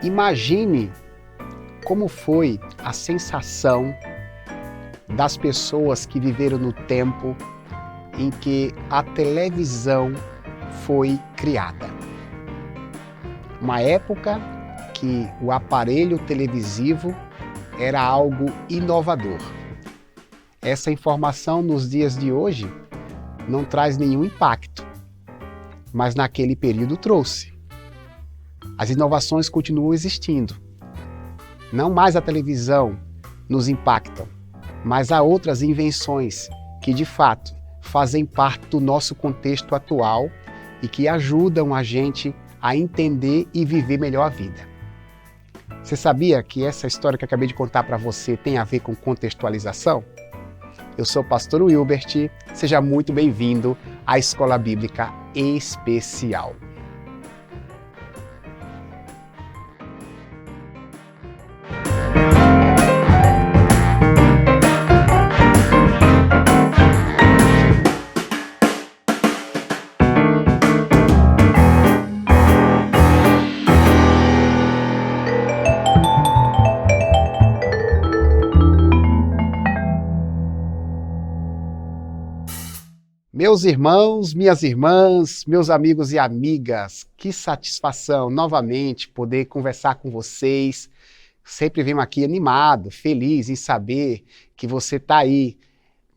Imagine como foi a sensação das pessoas que viveram no tempo em que a televisão foi criada. Uma época que o aparelho televisivo era algo inovador. Essa informação nos dias de hoje não traz nenhum impacto, mas naquele período trouxe. As inovações continuam existindo. Não mais a televisão nos impactam, mas há outras invenções que de fato fazem parte do nosso contexto atual e que ajudam a gente a entender e viver melhor a vida. Você sabia que essa história que eu acabei de contar para você tem a ver com contextualização? Eu sou o pastor Wilbert, seja muito bem-vindo à Escola Bíblica Especial. Meus irmãos, minhas irmãs, meus amigos e amigas, que satisfação novamente poder conversar com vocês. Sempre venho aqui animado, feliz em saber que você está aí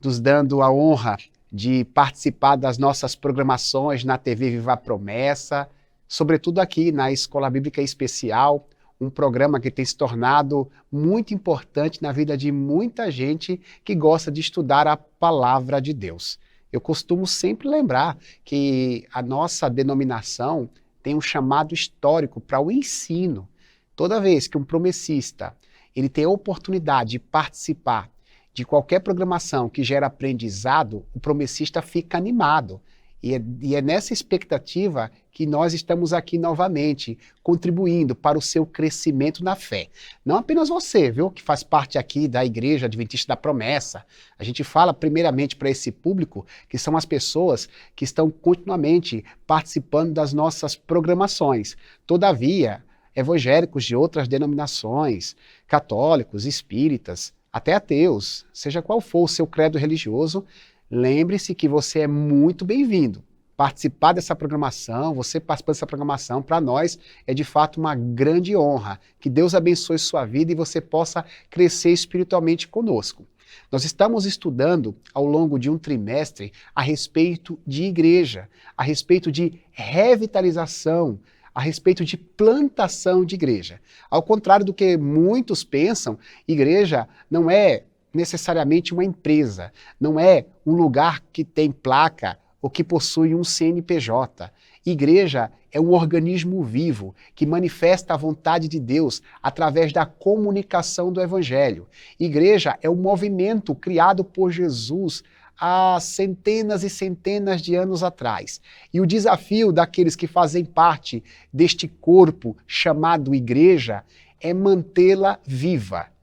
nos dando a honra de participar das nossas programações na TV Viva a Promessa, sobretudo aqui na Escola Bíblica Especial, um programa que tem se tornado muito importante na vida de muita gente que gosta de estudar a Palavra de Deus. Eu costumo sempre lembrar que a nossa denominação tem um chamado histórico para o ensino. Toda vez que um promessista ele tem a oportunidade de participar de qualquer programação que gera aprendizado, o promessista fica animado. E é nessa expectativa que nós estamos aqui novamente, contribuindo para o seu crescimento na fé. Não apenas você, viu, que faz parte aqui da Igreja Adventista da Promessa. A gente fala primeiramente para esse público, que são as pessoas que estão continuamente participando das nossas programações. Todavia, evangélicos de outras denominações, católicos, espíritas, até ateus, seja qual for o seu credo religioso, lembre-se que você é muito bem-vindo. Participar dessa programação, você participar dessa programação, para nós é de fato uma grande honra. Que Deus abençoe sua vida e você possa crescer espiritualmente conosco. Nós estamos estudando ao longo de um trimestre a respeito de igreja, a respeito de revitalização, a respeito de plantação de igreja. Ao contrário do que muitos pensam, igreja não é necessariamente uma empresa, não é um lugar que tem placa ou que possui um CNPJ. Igreja é um organismo vivo que manifesta a vontade de Deus através da comunicação do Evangelho. Igreja é um movimento criado por Jesus há centenas e centenas de anos atrás. E o desafio daqueles que fazem parte deste corpo chamado igreja é mantê-la viva.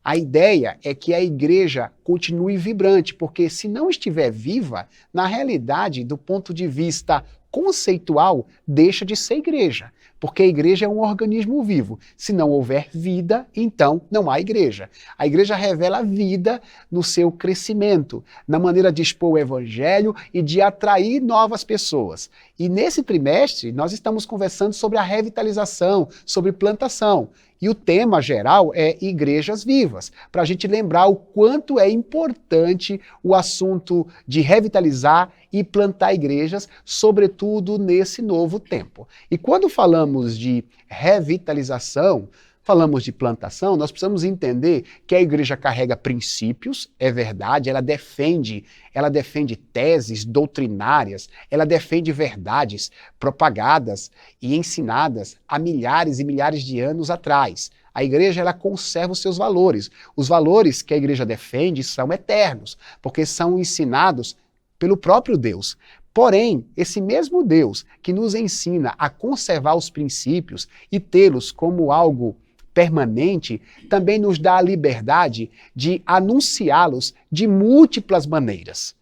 A ideia é que a igreja continue vibrante, porque se não estiver viva, na realidade, do ponto de vista conceitual, deixa de ser igreja, porque a igreja é um organismo vivo. Se não houver vida, então não há igreja. A igreja revela vida no seu crescimento, na maneira de expor o evangelho e de atrair novas pessoas. E nesse trimestre, nós estamos conversando sobre a revitalização, sobre plantação. E o tema geral é igrejas vivas, para a gente lembrar o quanto é importante o assunto de revitalizar e plantar igrejas, sobretudo nesse novo tempo. E quando falamos de revitalização, falamos de plantação, nós precisamos entender que a igreja carrega princípios, é verdade, ela defende teses doutrinárias, ela defende verdades propagadas e ensinadas há milhares e milhares de anos atrás. A igreja ela conserva os seus valores. Os valores que a igreja defende são eternos, porque são ensinados pelo próprio Deus. Porém, esse mesmo Deus que nos ensina a conservar os princípios e tê-los como algo permanente, também nos dá a liberdade de anunciá-los de múltiplas maneiras.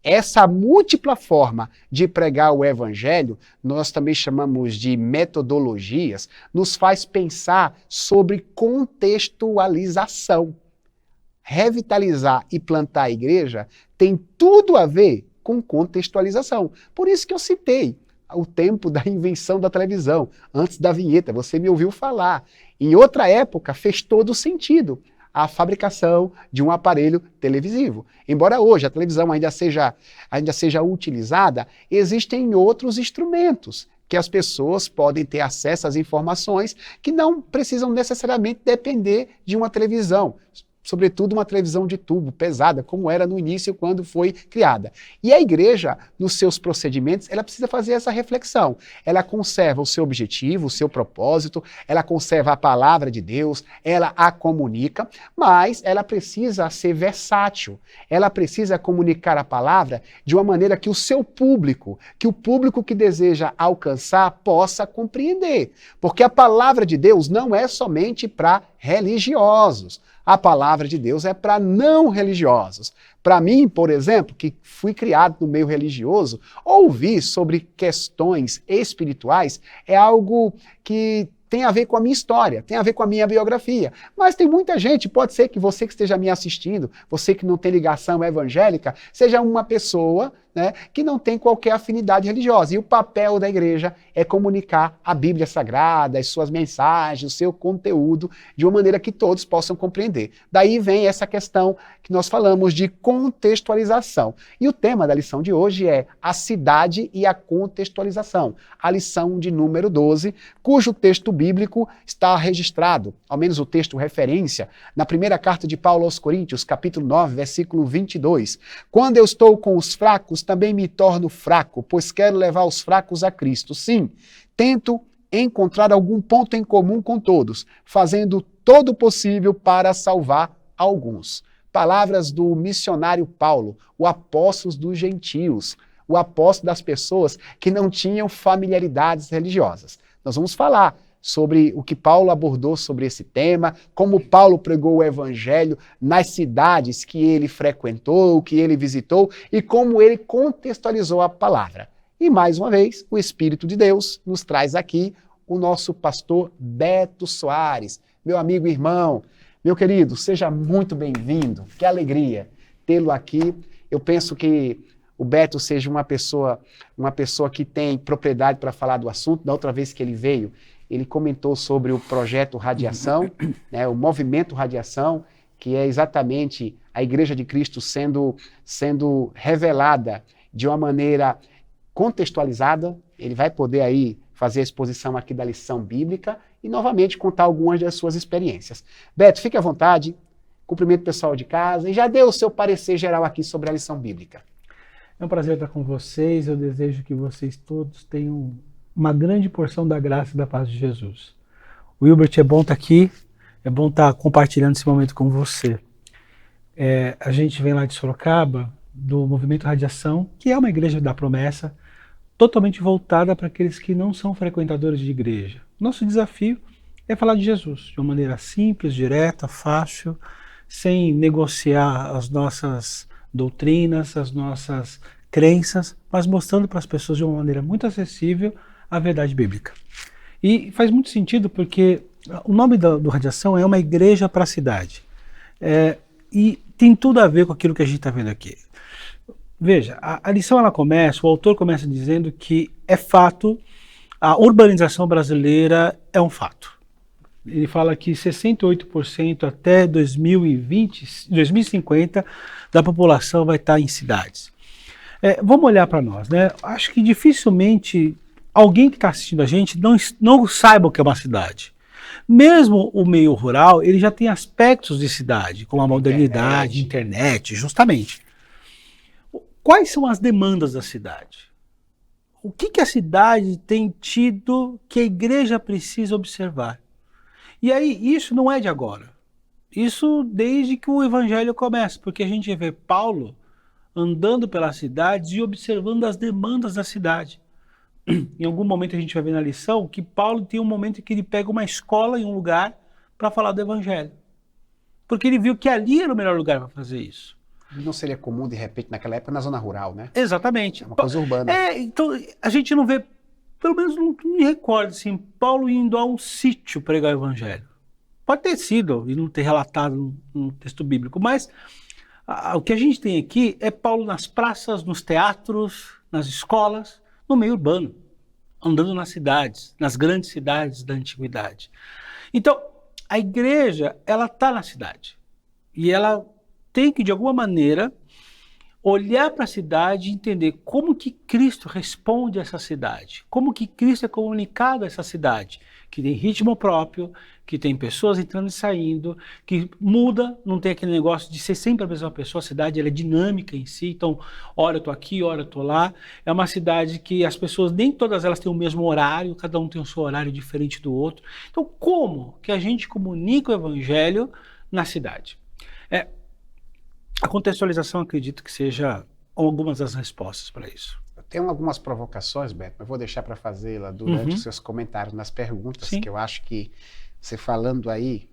Essa múltipla forma de pregar o evangelho, nós também chamamos de metodologias, nos faz pensar sobre contextualização. Revitalizar e plantar a igreja tem tudo a ver com contextualização. Por isso que eu citei o tempo da invenção da televisão, antes da vinheta, você me ouviu falar. Em outra época fez todo sentido a fabricação de um aparelho televisivo. Embora hoje a televisão ainda seja utilizada, existem outros instrumentos que as pessoas podem ter acesso às informações que não precisam necessariamente depender de uma televisão, sobretudo uma televisão de tubo pesada, como era no início quando foi criada. E a igreja, nos seus procedimentos, ela precisa fazer essa reflexão. Ela conserva o seu objetivo, o seu propósito, ela conserva a palavra de Deus, ela a comunica, mas ela precisa ser versátil. Ela precisa comunicar a palavra de uma maneira que o seu público, que o público que deseja alcançar, possa compreender. Porque a palavra de Deus não é somente para religiosos. A palavra de Deus é para não religiosos. Para mim, por exemplo, que fui criado no meio religioso, ouvir sobre questões espirituais é algo que tem a ver com a minha história, tem a ver com a minha biografia. Mas tem muita gente, pode ser que você que esteja me assistindo, você que não tem ligação evangélica, seja uma pessoa, né, que não tem qualquer afinidade religiosa. E o papel da igreja é comunicar a Bíblia Sagrada, as suas mensagens, o seu conteúdo, de uma maneira que todos possam compreender. Daí vem essa questão que nós falamos de contextualização. E o tema da lição de hoje é a cidade e a contextualização. A lição de número 12, cujo texto bíblico está registrado, ao menos o texto referência, na primeira carta de Paulo aos Coríntios, capítulo 9, versículo 22. Quando eu estou com os fracos, também me torno fraco, pois quero levar os fracos a Cristo. Sim, tento encontrar algum ponto em comum com todos, fazendo todo o possível para salvar alguns. Palavras do missionário Paulo, o apóstolo dos gentios, o apóstolo das pessoas que não tinham familiaridades religiosas. Nós vamos falar sobre o que Paulo abordou sobre esse tema, como Paulo pregou o evangelho nas cidades que ele frequentou, que ele visitou e como ele contextualizou a palavra. E mais uma vez, o Espírito de Deus nos traz aqui o nosso pastor Beto Soares, meu amigo e irmão. Meu querido, seja muito bem-vindo, que alegria tê-lo aqui. Eu penso que o Beto seja uma pessoa que tem propriedade para falar do assunto. Da outra vez que ele veio, ele comentou sobre o projeto Radiação, né, o movimento Radiação, que é exatamente a Igreja de Cristo sendo revelada de uma maneira contextualizada. Ele vai poder aí fazer a exposição aqui da lição bíblica e novamente contar algumas das suas experiências. Beto, fique à vontade, cumprimento o pessoal de casa e já dê o seu parecer geral aqui sobre a lição bíblica. É um prazer estar com vocês, eu desejo que vocês todos tenham uma grande porção da graça e da paz de Jesus. Wilbert, é bom estar aqui, é bom estar compartilhando esse momento com você. A gente vem lá de Sorocaba, do Movimento Radiação, que é uma igreja da promessa, totalmente voltada para aqueles que não são frequentadores de igreja. Nosso desafio é falar de Jesus, de uma maneira simples, direta, fácil, sem negociar as nossas doutrinas, as nossas crenças, mas mostrando para as pessoas de uma maneira muito acessível a verdade bíblica. E faz muito sentido porque o nome do Radiação é uma igreja para a cidade. E tem tudo a ver com aquilo que a gente está vendo aqui. Veja, a lição ela começa, o autor começa dizendo que é fato, a urbanização brasileira é um fato. Ele fala que 68% até 2050 da população vai estar em cidades. Vamos olhar para nós, né? Acho que dificilmente alguém que está assistindo a gente não saiba o que é uma cidade. Mesmo o meio rural, ele já tem aspectos de cidade, como a modernidade, internet, justamente. Quais são as demandas da cidade? O que a cidade tem tido que a igreja precisa observar? E aí, isso não é de agora. Isso desde que o evangelho começa, porque a gente vê Paulo andando pelas cidades e observando as demandas da cidade. Em algum momento a gente vai ver na lição que Paulo tem um momento em que ele pega uma escola em um lugar para falar do evangelho. Porque ele viu que ali era o melhor lugar para fazer isso. Não seria comum, de repente, naquela época, na zona rural, né? Exatamente. É uma coisa urbana. Então a gente não vê, pelo menos não me recordo, assim, Paulo indo a um sítio pregar o evangelho. Pode ter sido, e não ter relatado no texto bíblico, mas o que a gente tem aqui é Paulo nas praças, nos teatros, nas escolas, no meio urbano, andando nas cidades, nas grandes cidades da antiguidade. Então, a igreja, ela está na cidade. E ela tem que, de alguma maneira, olhar para a cidade e entender como que Cristo responde a essa cidade, como que Cristo é comunicado a essa cidade, que tem ritmo próprio, que tem pessoas entrando e saindo, que muda, não tem aquele negócio de ser sempre a mesma pessoa, a cidade ela é dinâmica em si, então, hora eu estou aqui, hora eu estou lá, é uma cidade que as pessoas, nem todas elas têm o mesmo horário, cada um tem o seu horário diferente do outro, então como que a gente comunica o evangelho na cidade? A contextualização, acredito que seja algumas das respostas para isso. Eu tenho algumas provocações, Beto, mas vou deixar para fazê-la durante os seus comentários nas perguntas, Sim. que eu acho que você falando aí,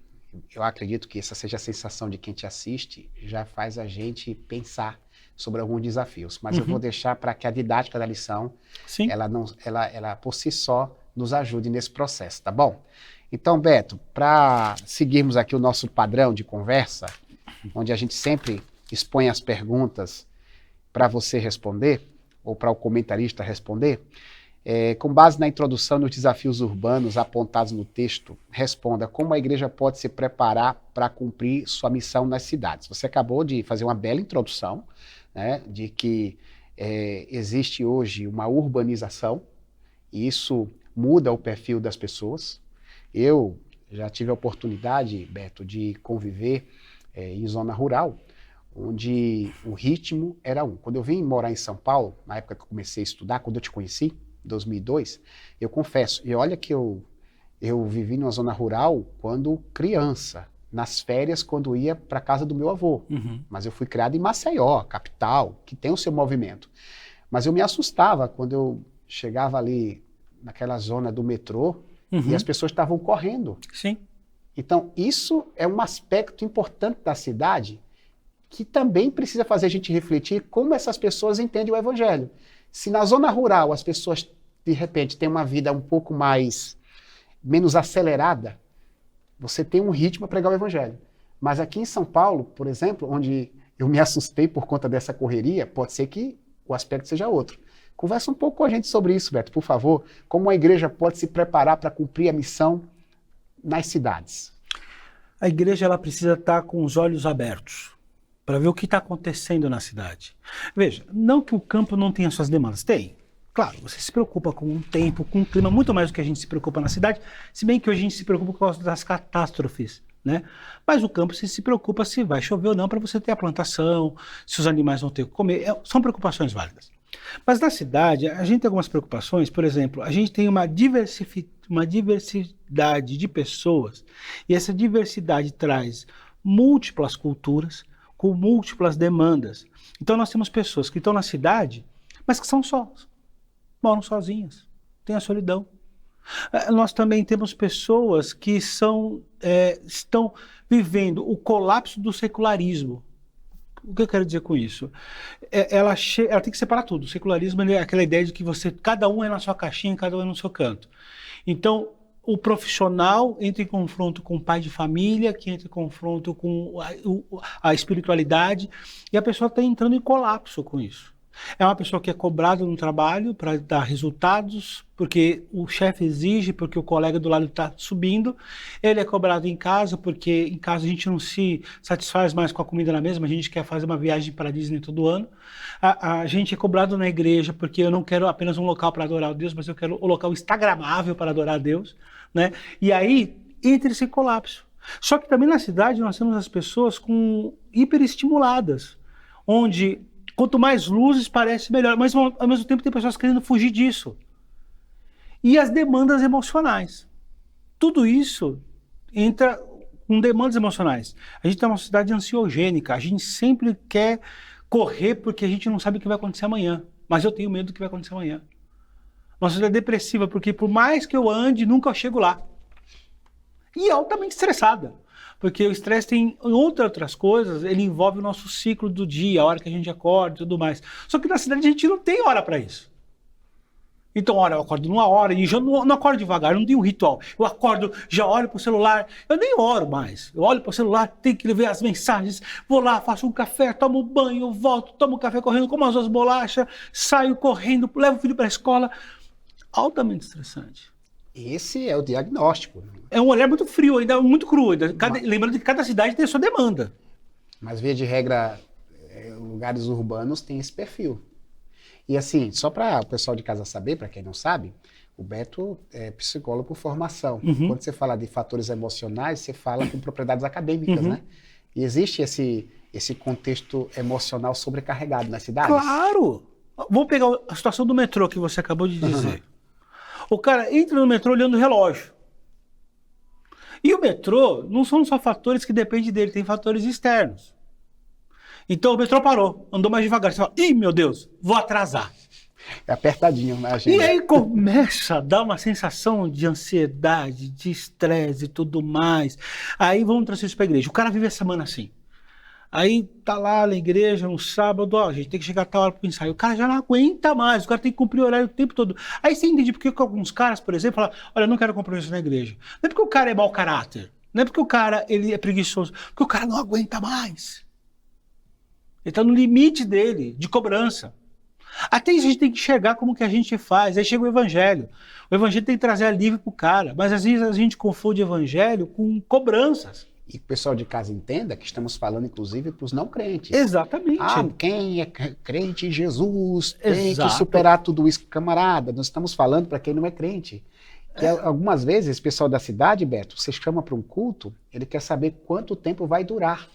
eu acredito que essa seja a sensação de quem te assiste, já faz a gente pensar sobre alguns desafios. Mas eu vou deixar para que a didática da lição, Sim. ela por si só nos ajude nesse processo, tá bom? Então, Beto, para seguirmos aqui o nosso padrão de conversa, onde a gente sempre expõe as perguntas para você responder, ou para o comentarista responder, com base na introdução nos desafios urbanos apontados no texto, responda como a igreja pode se preparar para cumprir sua missão nas cidades. Você acabou de fazer uma bela introdução, né, de que existe hoje uma urbanização, e isso muda o perfil das pessoas. Eu já tive a oportunidade, Beto, de conviver em zona rural, onde o ritmo era um. Quando eu vim morar em São Paulo, na época que eu comecei a estudar, quando eu te conheci, em 2002, eu confesso, e olha que eu vivi numa zona rural quando criança, nas férias, quando ia para casa do meu avô. Mas eu fui criado em Maceió, capital, que tem o seu movimento. Mas eu me assustava quando eu chegava ali naquela zona do metrô e as pessoas estavam correndo. Sim. Então, isso é um aspecto importante da cidade que também precisa fazer a gente refletir como essas pessoas entendem o evangelho. Se na zona rural as pessoas, de repente, têm uma vida um pouco menos acelerada, você tem um ritmo para pregar o evangelho. Mas aqui em São Paulo, por exemplo, onde eu me assustei por conta dessa correria, pode ser que o aspecto seja outro. Conversa um pouco com a gente sobre isso, Beto, por favor. Como a igreja pode se preparar para cumprir a missão nas cidades? A igreja ela precisa estar com os olhos abertos para ver o que está acontecendo na cidade. Veja, não que o campo não tenha suas demandas, tem. Claro, você se preocupa com o tempo, com o clima, muito mais do que a gente se preocupa na cidade, se bem que hoje a gente se preocupa por causa das catástrofes, né? Mas o campo você se preocupa se vai chover ou não para você ter a plantação, se os animais vão ter o que comer, são preocupações válidas. Mas na cidade, a gente tem algumas preocupações, por exemplo, a gente tem uma diversidade de pessoas, e essa diversidade traz múltiplas culturas, com múltiplas demandas. Então nós temos pessoas que estão na cidade, mas que são sós, moram sozinhas, têm a solidão. Nós também temos pessoas que estão vivendo o colapso do secularismo. O que eu quero dizer com isso? Ela tem que separar tudo. O secularismo é aquela ideia de que cada um é na sua caixinha, cada um é no seu canto. Então, o profissional entra em confronto com o pai de família, que entra em confronto com a espiritualidade, e a pessoa está entrando em colapso com isso. É uma pessoa que é cobrada no trabalho para dar resultados, porque o chefe exige, porque o colega do lado está subindo. Ele é cobrado em casa, porque em casa a gente não se satisfaz mais com a comida na mesa, a gente quer fazer uma viagem para a Disney todo ano. A gente é cobrado na igreja, porque eu não quero apenas um local para adorar a Deus, mas eu quero um local instagramável para adorar a Deus, né? E aí entra esse colapso. Só que também na cidade nós temos as pessoas hiperestimuladas, onde quanto mais luzes parece melhor, mas ao mesmo tempo tem pessoas querendo fugir disso. E as demandas emocionais. Tudo isso entra com demandas emocionais. A gente está numa sociedade ansiogênica, a gente sempre quer correr porque a gente não sabe o que vai acontecer amanhã. Mas eu tenho medo do que vai acontecer amanhã. Nossa sociedade é depressiva, porque por mais que eu ande, nunca eu chego lá. E altamente estressada. Porque o estresse tem outras coisas, ele envolve o nosso ciclo do dia, a hora que a gente acorda e tudo mais. Só que na cidade a gente não tem hora para isso. Então, eu acordo numa hora e já não acordo devagar, não tenho um ritual. Eu acordo, já olho pro celular, eu nem oro mais. Eu olho pro celular, tenho que ver as mensagens, vou lá, faço um café, tomo banho, eu volto, tomo café correndo, como as duas bolachas, saio correndo, levo o filho para a escola. Altamente estressante. Esse é o diagnóstico. É um olhar muito frio, ainda muito cru. Lembrando que cada cidade tem a sua demanda. Mas, via de regra, lugares urbanos têm esse perfil. E assim, só para o pessoal de casa saber, para quem não sabe, o Beto é psicólogo por formação. Quando você fala de fatores emocionais, você fala com propriedades acadêmicas, né? E existe esse contexto emocional sobrecarregado nas cidades? Claro! Vamos pegar a situação do metrô que você acabou de dizer. O cara entra no metrô olhando o relógio. E o metrô não são só fatores que dependem dele, tem fatores externos. Então o metrô parou, andou mais devagar. Você fala, ih, meu Deus, vou atrasar. É apertadinho na agenda. E aí começa a dar uma sensação de ansiedade, de estresse e tudo mais. Aí vamos trazer isso para a igreja. O cara vive a semana assim. Aí tá lá na igreja, no sábado, ó, a gente tem que chegar a tal hora pro ensaio. O cara já não aguenta mais, o cara tem que cumprir o horário o tempo todo. Aí você entende porque alguns caras, por exemplo, falam, olha, eu não quero compromisso na igreja. Não é porque o cara é mau caráter, não é porque o cara ele é preguiçoso, porque o cara não aguenta mais. Ele tá no limite dele, de cobrança. Até isso a gente tem que enxergar como que a gente faz. Aí chega o evangelho. O evangelho tem que trazer alívio pro cara, mas às vezes a gente confunde evangelho com cobranças. E que o pessoal de casa entenda que estamos falando, inclusive, para os não crentes. Exatamente. Ah, quem é crente em Jesus tem Exato. que superar tudo isso. Camarada, nós estamos falando para quem não é crente. Que algumas vezes, o pessoal da cidade, Beto, você chama para um culto, ele quer saber quanto tempo vai durar.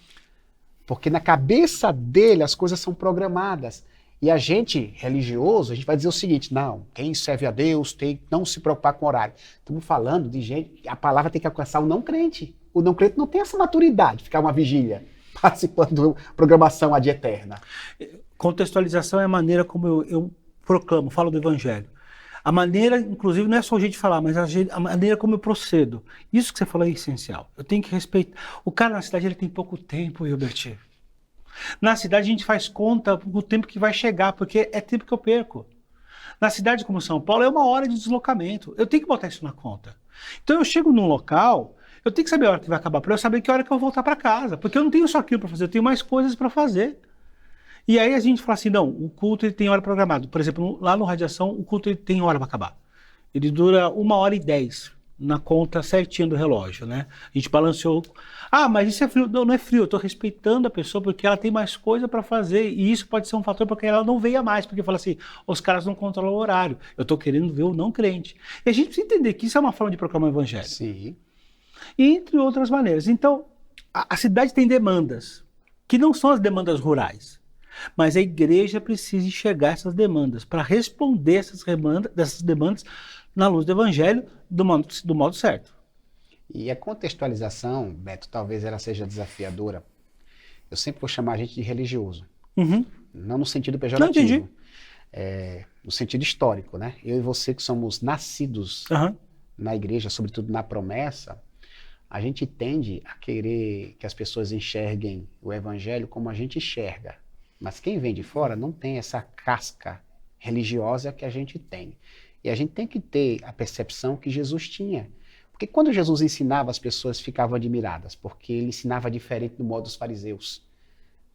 Porque na cabeça dele as coisas são programadas. E a gente, religioso, a gente vai dizer o seguinte, não, quem serve a Deus tem que não se preocupar com o horário. Estamos falando de gente, a palavra tem que alcançar o não crente. O não crente não tem essa maturidade de ficar uma vigília participando de programação ad eterna. Contextualização é a maneira como eu proclamo, falo do evangelho. A maneira, inclusive, não é só o jeito de falar, mas a maneira como eu procedo. Isso que você falou é essencial. Eu tenho que respeitar. O cara na cidade ele tem pouco tempo, Hilbert. Na cidade a gente faz conta do tempo que vai chegar, porque é tempo que eu perco. Na cidade como São Paulo é 1 hora de deslocamento. Eu tenho que botar isso na conta. Então eu chego num local, eu tenho que saber a hora que vai acabar, para eu saber que hora que eu vou voltar para casa. Porque eu não tenho só aquilo para fazer, eu tenho mais coisas para fazer. E aí a gente fala assim, não, o culto ele tem hora programada. Por exemplo, lá no Radiação, o culto ele tem hora para acabar. Ele dura 1h10 na conta certinha do relógio, né? A gente balanceou. Ah, mas isso é frio. Não, não é frio. Eu estou respeitando a pessoa porque ela tem mais coisa para fazer. E isso pode ser um fator para que ela não venha mais. Porque fala assim, os caras não controlam o horário. Eu estou querendo ver o não crente. E a gente precisa entender que isso é uma forma de proclamar o evangelho. Sim. E entre outras maneiras. Então, a cidade tem demandas, que não são as demandas rurais. Mas a igreja precisa enxergar essas demandas para responder dessas demandas na luz do evangelho do modo certo. E a contextualização, Beto, talvez ela seja desafiadora. Eu sempre vou chamar a gente de religioso. Não no sentido pejorativo. Não entendi. No sentido histórico, né? Eu e você que somos nascidos na igreja, sobretudo na promessa, a gente tende a querer que as pessoas enxerguem o evangelho como a gente enxerga. Mas quem vem de fora não tem essa casca religiosa que a gente tem. E a gente tem que ter a percepção que Jesus tinha. Porque quando Jesus ensinava, as pessoas ficavam admiradas, porque ele ensinava diferente do modo dos fariseus.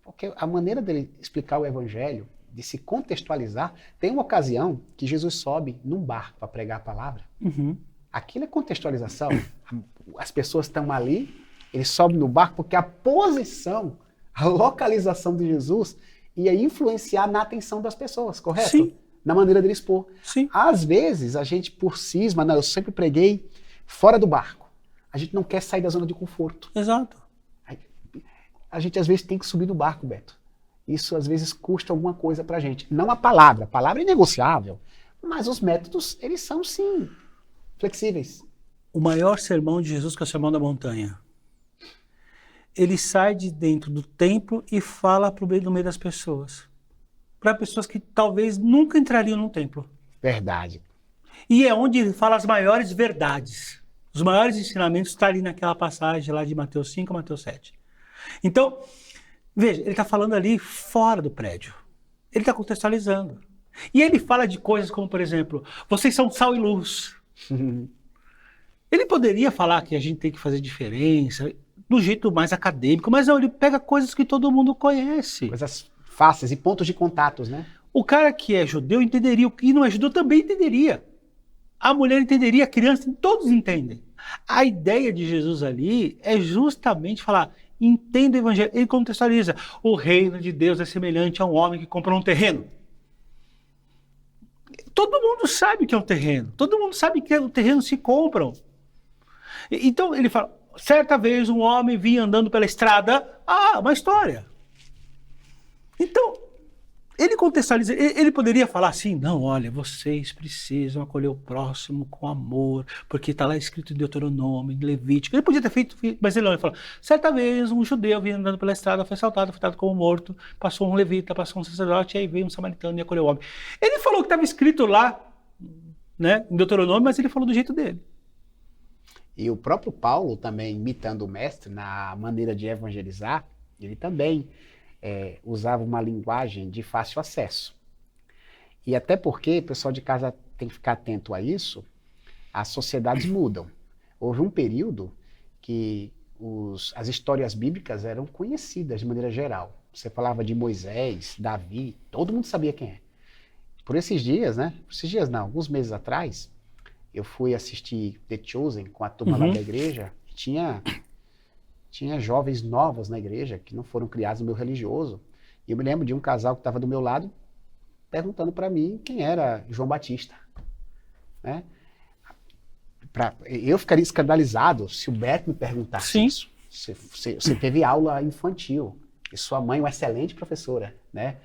Porque a maneira dele explicar o evangelho, de se contextualizar, tem uma ocasião que Jesus sobe num barco para pregar a palavra. Aquilo é contextualização. As pessoas estão ali, ele sobe no barco porque a posição, a localização de Jesus ia influenciar na atenção das pessoas, correto? Sim. Na maneira dele expor. Sim. Às vezes, a gente por cisma, não, eu sempre preguei fora do barco. A gente não quer sair da zona de conforto. Exato. A gente às vezes tem que subir no barco, Beto. Isso às vezes custa alguma coisa pra gente. Não a palavra é negociável, mas os métodos, eles são sim flexíveis. O maior sermão de Jesus, que é o Sermão da Montanha. Ele sai de dentro do templo e fala no meio das pessoas. Para pessoas que talvez nunca entrariam no templo. Verdade. E é onde ele fala as maiores verdades. Os maiores ensinamentos estão ali naquela passagem lá de Mateus 5 a Mateus 7. Então, veja, ele está falando ali fora do prédio. Ele está contextualizando. E ele fala de coisas como, por exemplo, vocês são sal e luz. Ele poderia falar que a gente tem que fazer diferença do jeito mais acadêmico, mas não, ele pega coisas que todo mundo conhece. Coisas fáceis e pontos de contatos, né? O cara que é judeu entenderia, o que não é judeu também entenderia. A mulher entenderia, a criança, todos entendem. A ideia de Jesus ali é justamente falar, entenda o evangelho. Ele contextualiza, o reino de Deus é semelhante a um homem que comprou um terreno. Todo mundo sabe que é um terreno, todo mundo sabe que o terreno se compram. Então ele fala, certa vez um homem vinha andando pela estrada, uma história. Então, ele contextualiza, ele poderia falar assim, não, olha, vocês precisam acolher o próximo com amor, porque está lá escrito em Deuteronômio, em Levítico. Ele podia ter feito, mas ele não, ele fala, certa vez um judeu vinha andando pela estrada, foi assaltado, foi dado como morto, passou um levita, passou um sacerdote, aí veio um samaritano e acolheu o homem. Ele falou que estava escrito lá, né, em Deuteronômio, mas ele falou do jeito dele. E o próprio Paulo, também imitando o mestre na maneira de evangelizar, ele também usava uma linguagem de fácil acesso. E até porque, o pessoal de casa tem que ficar atento a isso, as sociedades mudam. Houve um período que as histórias bíblicas eram conhecidas de maneira geral. Você falava de Moisés, Davi, todo mundo sabia quem é. Por esses dias, né? Por esses dias não, alguns meses atrás, eu fui assistir The Chosen com a turma lá da igreja, e tinha jovens novos na igreja que não foram criados no meio religioso. E eu me lembro de um casal que estava do meu lado perguntando para mim quem era João Batista. Né? Eu ficaria escandalizado se o Beto me perguntasse isso. Você teve aula infantil e sua mãe é uma excelente professora, né?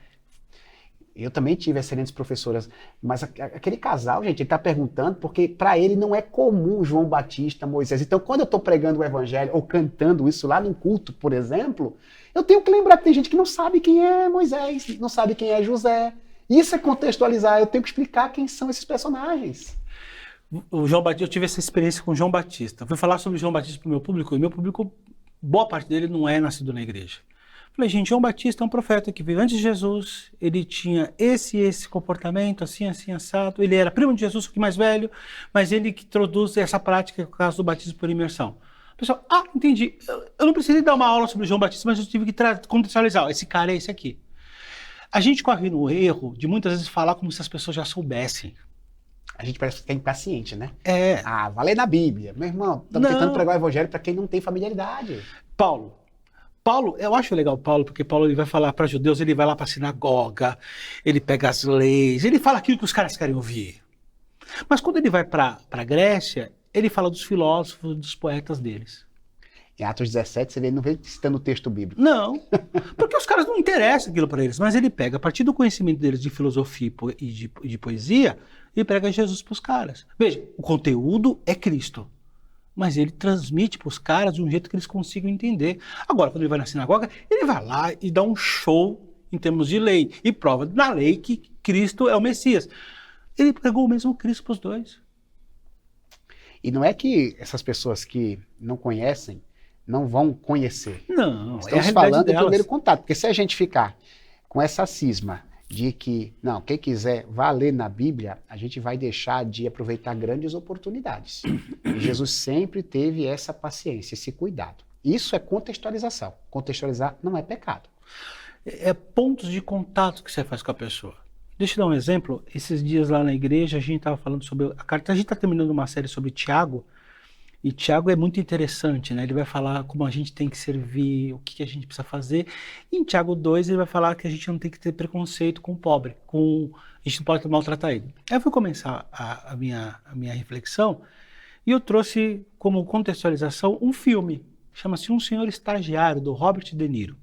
Eu também tive excelentes professoras, mas aquele casal, gente, ele está perguntando porque para ele não é comum João Batista, Moisés. Então, quando eu estou pregando o evangelho ou cantando isso lá num culto, por exemplo, eu tenho que lembrar que tem gente que não sabe quem é Moisés, não sabe quem é José. Isso é contextualizar, eu tenho que explicar quem são esses personagens. O João Batista, eu tive essa experiência com o João Batista. Eu fui falar sobre o João Batista para o meu público, e meu público, boa parte dele não é nascido na igreja. Falei, gente, João Batista é um profeta que veio antes de Jesus, ele tinha esse comportamento, assim, assado, ele era primo de Jesus, só que mais velho, mas ele que introduz essa prática no caso do batismo por imersão. O pessoal, entendi, eu não precisei dar uma aula sobre João Batista, mas eu tive que contextualizar, esse cara é esse aqui. A gente corre no erro de muitas vezes falar como se as pessoas já soubessem. A gente parece que é impaciente, né? Vai ler na Bíblia. Meu irmão, estamos tentando pregar o evangelho para quem não tem familiaridade. Paulo, eu acho legal Paulo, porque Paulo ele vai falar para judeus, ele vai lá para a sinagoga, ele pega as leis, ele fala aquilo que os caras querem ouvir. Mas quando ele vai para a Grécia, ele fala dos filósofos, dos poetas deles. Em Atos 17, você vê, ele não vem citando o texto bíblico. Não, porque os caras não interessam aquilo para eles, mas ele pega, a partir do conhecimento deles de filosofia e de poesia, e prega Jesus para os caras. Veja, o conteúdo é Cristo. Mas ele transmite para os caras de um jeito que eles consigam entender. Agora, quando ele vai na sinagoga, ele vai lá e dá um show em termos de lei. E prova na lei que Cristo é o Messias. Ele pregou o mesmo Cristo para os dois. E não é que essas pessoas que não conhecem não vão conhecer. Não, estamos falando do primeiro contato. Porque se a gente ficar com essa cisma de que, não, quem quiser vá ler na Bíblia, a gente vai deixar de aproveitar grandes oportunidades. E Jesus sempre teve essa paciência, esse cuidado. Isso é contextualização. Contextualizar não é pecado. É pontos de contato que você faz com a pessoa. Deixa eu dar um exemplo. Esses dias lá na igreja, a gente estava falando sobre a carta. A gente está terminando uma série sobre Tiago, e Tiago é muito interessante, né? Ele vai falar como a gente tem que servir, o que a gente precisa fazer. E em Tiago 2 ele vai falar que a gente não tem que ter preconceito com o pobre, a gente não pode maltratar ele. Aí eu fui começar a minha reflexão e eu trouxe como contextualização um filme, chama-se Um Senhor Estagiário, do Robert De Niro.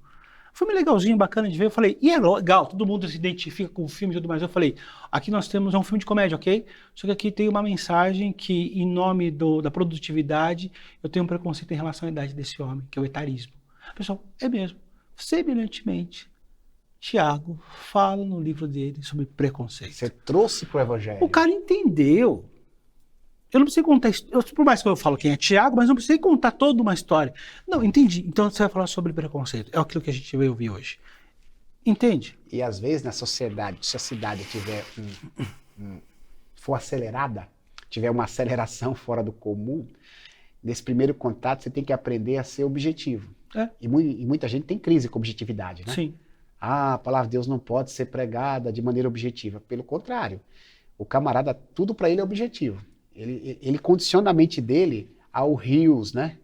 Filme legalzinho, bacana de ver. Eu falei, e é legal, todo mundo se identifica com o filme e tudo mais. Eu falei, aqui nós temos um filme de comédia, ok? Só que aqui tem uma mensagem que, em nome da produtividade, eu tenho um preconceito em relação à idade desse homem, que é o etarismo. Pessoal, é mesmo. Semelhantemente, Tiago fala no livro dele sobre preconceito. Você trouxe para o evangelho. O cara entendeu. Eu não precisei contar, por mais que eu falo quem é Tiago, mas não precisei contar toda uma história. Não, entendi. Então você vai falar sobre preconceito. É aquilo que a gente veio ouvir hoje. Entende? E às vezes na sociedade, se a cidade tiver for acelerada, tiver uma aceleração fora do comum, nesse primeiro contato você tem que aprender a ser objetivo. E muita gente tem crise com objetividade, né? Sim. A palavra de Deus não pode ser pregada de maneira objetiva. Pelo contrário, o camarada, tudo para ele é objetivo. Ele condiciona a mente dele ao rios, né?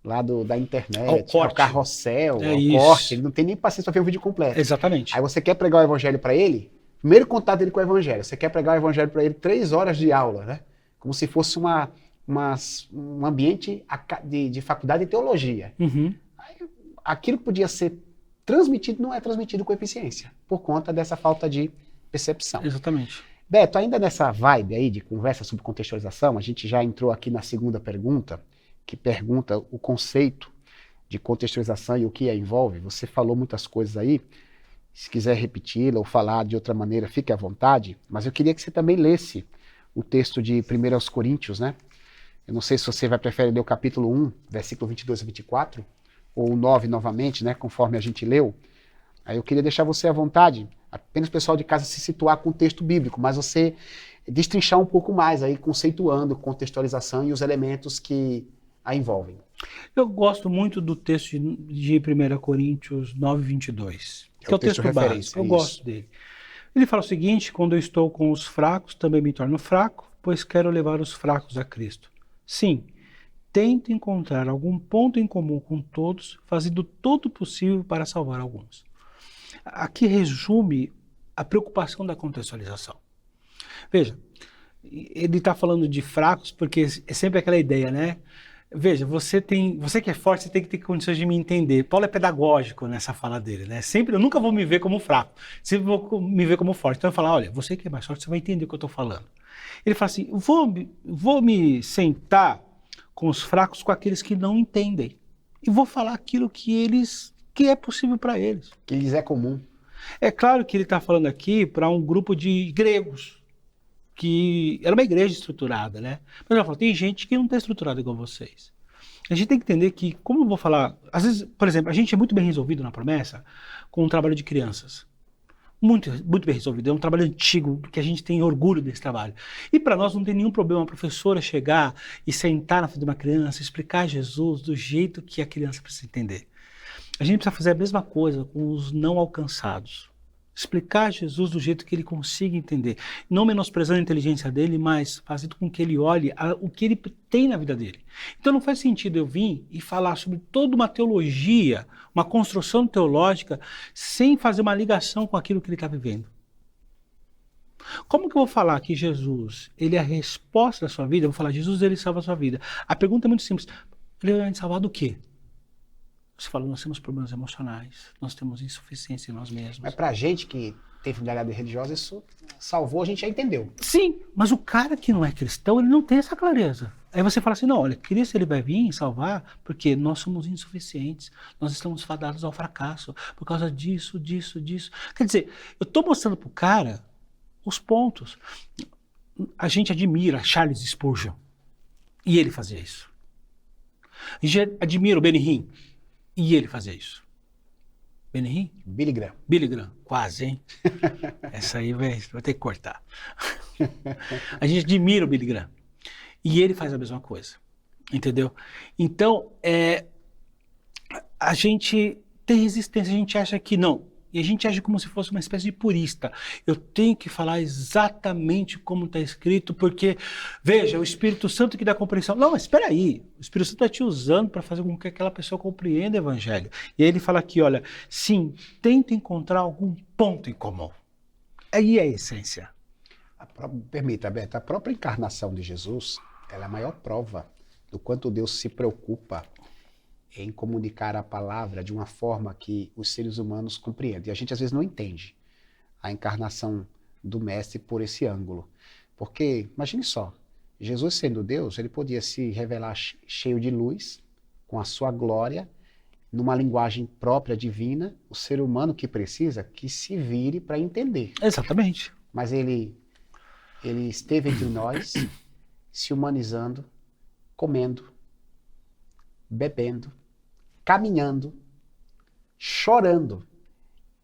Lá da internet, ao carrossel, ao corte. Ele não tem nem paciência para ver o vídeo completo. Exatamente. Aí você quer pregar o evangelho para ele, primeiro contato dele com o evangelho, você quer pregar o evangelho para ele 3 horas de aula, né? Como se fosse um ambiente de faculdade de teologia. Uhum. Aí, aquilo que podia ser transmitido não é transmitido com eficiência, por conta dessa falta de percepção. Exatamente. Beto, ainda nessa vibe aí de conversa sobre contextualização, a gente já entrou aqui na segunda pergunta, que pergunta o conceito de contextualização e o que a envolve. Você falou muitas coisas aí, se quiser repeti-la ou falar de outra maneira, fique à vontade, mas eu queria que você também lesse o texto de 1 Coríntios, né? Eu não sei se você prefere ler o capítulo 1, versículo 22 a 24, ou o 9 novamente, né, conforme a gente leu. Aí eu queria deixar você à vontade, apenas o pessoal de casa se situar com o texto bíblico, mas você destrinchar um pouco mais aí, conceituando contextualização e os elementos que a envolvem. Eu gosto muito do texto de 1 Coríntios 9, 22, que é o texto básico. Eu gosto dele. Ele fala o seguinte: quando eu estou com os fracos, também me torno fraco, pois quero levar os fracos a Cristo. Sim, tento encontrar algum ponto em comum com todos, fazendo todo o possível para salvar alguns. Aqui resume a preocupação da contextualização. Veja, ele está falando de fracos porque é sempre aquela ideia, né? Veja, você que é forte, você tem que ter condições de me entender. Paulo é pedagógico nessa fala dele, né? Eu nunca vou me ver como fraco, sempre vou me ver como forte. Então ele fala, olha, você que é mais forte, você vai entender o que eu estou falando. Ele fala assim, vou me sentar com os fracos, com aqueles que não entendem. E vou falar aquilo que é possível para eles. Que lhes é comum. É claro que ele está falando aqui para um grupo de gregos, que era uma igreja estruturada, né? Mas ele fala, tem gente que não está estruturada igual vocês. A gente tem que entender que, como eu vou falar, às vezes, por exemplo, a gente é muito bem resolvido na promessa com o trabalho de crianças. Muito, muito bem resolvido. É um trabalho antigo, que a gente tem orgulho desse trabalho. E para nós não tem nenhum problema a professora chegar e sentar na frente de uma criança, explicar Jesus do jeito que a criança precisa entender. A gente precisa fazer a mesma coisa com os não alcançados. Explicar Jesus do jeito que ele consiga entender. Não menosprezando a inteligência dele, mas fazendo com que ele olhe o que ele tem na vida dele. Então não faz sentido eu vir e falar sobre toda uma teologia, uma construção teológica, sem fazer uma ligação com aquilo que ele está vivendo. Como que eu vou falar que Jesus, ele é a resposta da sua vida? Eu vou falar, Jesus, ele salva a sua vida. A pergunta é muito simples. Ele vai salvar do quê? Você fala, nós temos problemas emocionais, nós temos insuficiência em nós mesmos. Mas pra gente que tem familiaridade religiosa, isso salvou, a gente já entendeu. Sim, mas o cara que não é cristão, ele não tem essa clareza. Aí você fala assim, não, olha, Cristo ele vai vir salvar porque nós somos insuficientes, nós estamos fadados ao fracasso, por causa disso. Quer dizer, eu estou mostrando pro cara os pontos. A gente admira Charles Spurgeon, e ele fazia isso. A gente admira o Benny Hinn, e ele fazia isso. Benny Hinn? Billy Graham. Billy Graham, quase, hein? Essa aí vai ter que cortar. A gente admira o Billy Graham. E ele faz a mesma coisa. Entendeu? Então, a gente tem resistência, a gente acha que não. E a gente age como se fosse uma espécie de purista. Eu tenho que falar exatamente como está escrito, porque, veja, o Espírito Santo que dá compreensão. Não, mas espera aí, o Espírito Santo está te usando para fazer com que aquela pessoa compreenda o Evangelho. E aí ele fala aqui, olha, sim, tenta encontrar algum ponto em comum. Aí é a essência. Permita, Beto, a própria encarnação de Jesus, ela é a maior prova do quanto Deus se preocupa em comunicar a palavra de uma forma que os seres humanos compreendem. E a gente às vezes não entende a encarnação do Mestre por esse ângulo. Porque, imagine só, Jesus sendo Deus, ele podia se revelar cheio de luz, com a sua glória, numa linguagem própria divina, o ser humano que precisa, que se vire para entender. Exatamente. Mas ele esteve entre nós, se humanizando, comendo, bebendo, caminhando, chorando,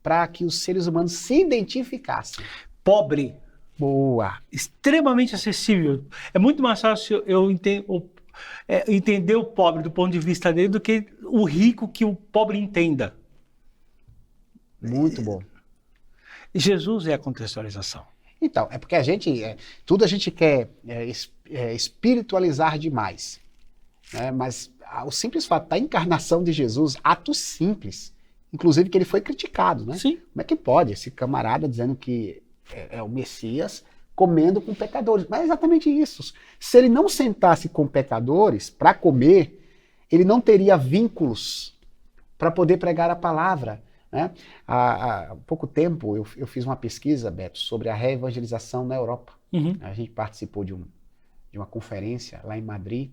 para que os seres humanos se identificassem. Pobre. Boa. Extremamente acessível. É muito mais fácil eu entender o pobre do ponto de vista dele do que o rico que o pobre entenda. Muito bom. Jesus é a contextualização. Então, é porque tudo a gente quer espiritualizar demais, né? Mas o simples fato da encarnação de Jesus, ato simples, inclusive que ele foi criticado, né? Sim. Como é que pode esse camarada dizendo que é o Messias comendo com pecadores? Mas é exatamente isso. Se ele não sentasse com pecadores para comer, ele não teria vínculos para poder pregar a palavra, né? Há pouco tempo eu fiz uma pesquisa, Beto, sobre a reevangelização na Europa. Uhum. A gente participou de uma conferência lá em Madrid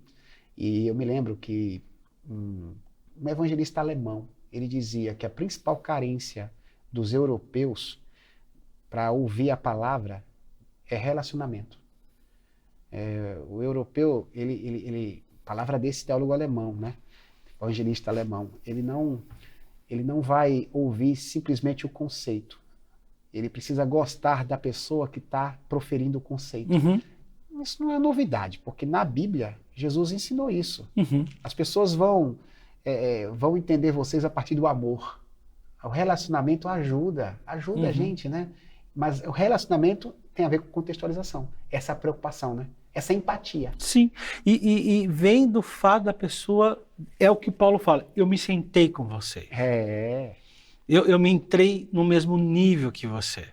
e eu me lembro que um evangelista alemão, ele dizia que a principal carência dos europeus para ouvir a palavra é relacionamento. O europeu, palavra desse teólogo alemão, né? Evangelista alemão, ele não vai ouvir simplesmente o conceito. Ele precisa gostar da pessoa que está proferindo o conceito. Uhum. Isso não é novidade, porque na Bíblia, Jesus ensinou isso. Uhum. As pessoas vão entender vocês a partir do amor. O relacionamento ajuda a gente, né? Mas o relacionamento tem a ver com contextualização. Essa preocupação, né? Essa empatia. Sim, e vem do fato da pessoa, é o que Paulo fala, eu me sentei com você. Eu me entrei no mesmo nível que você.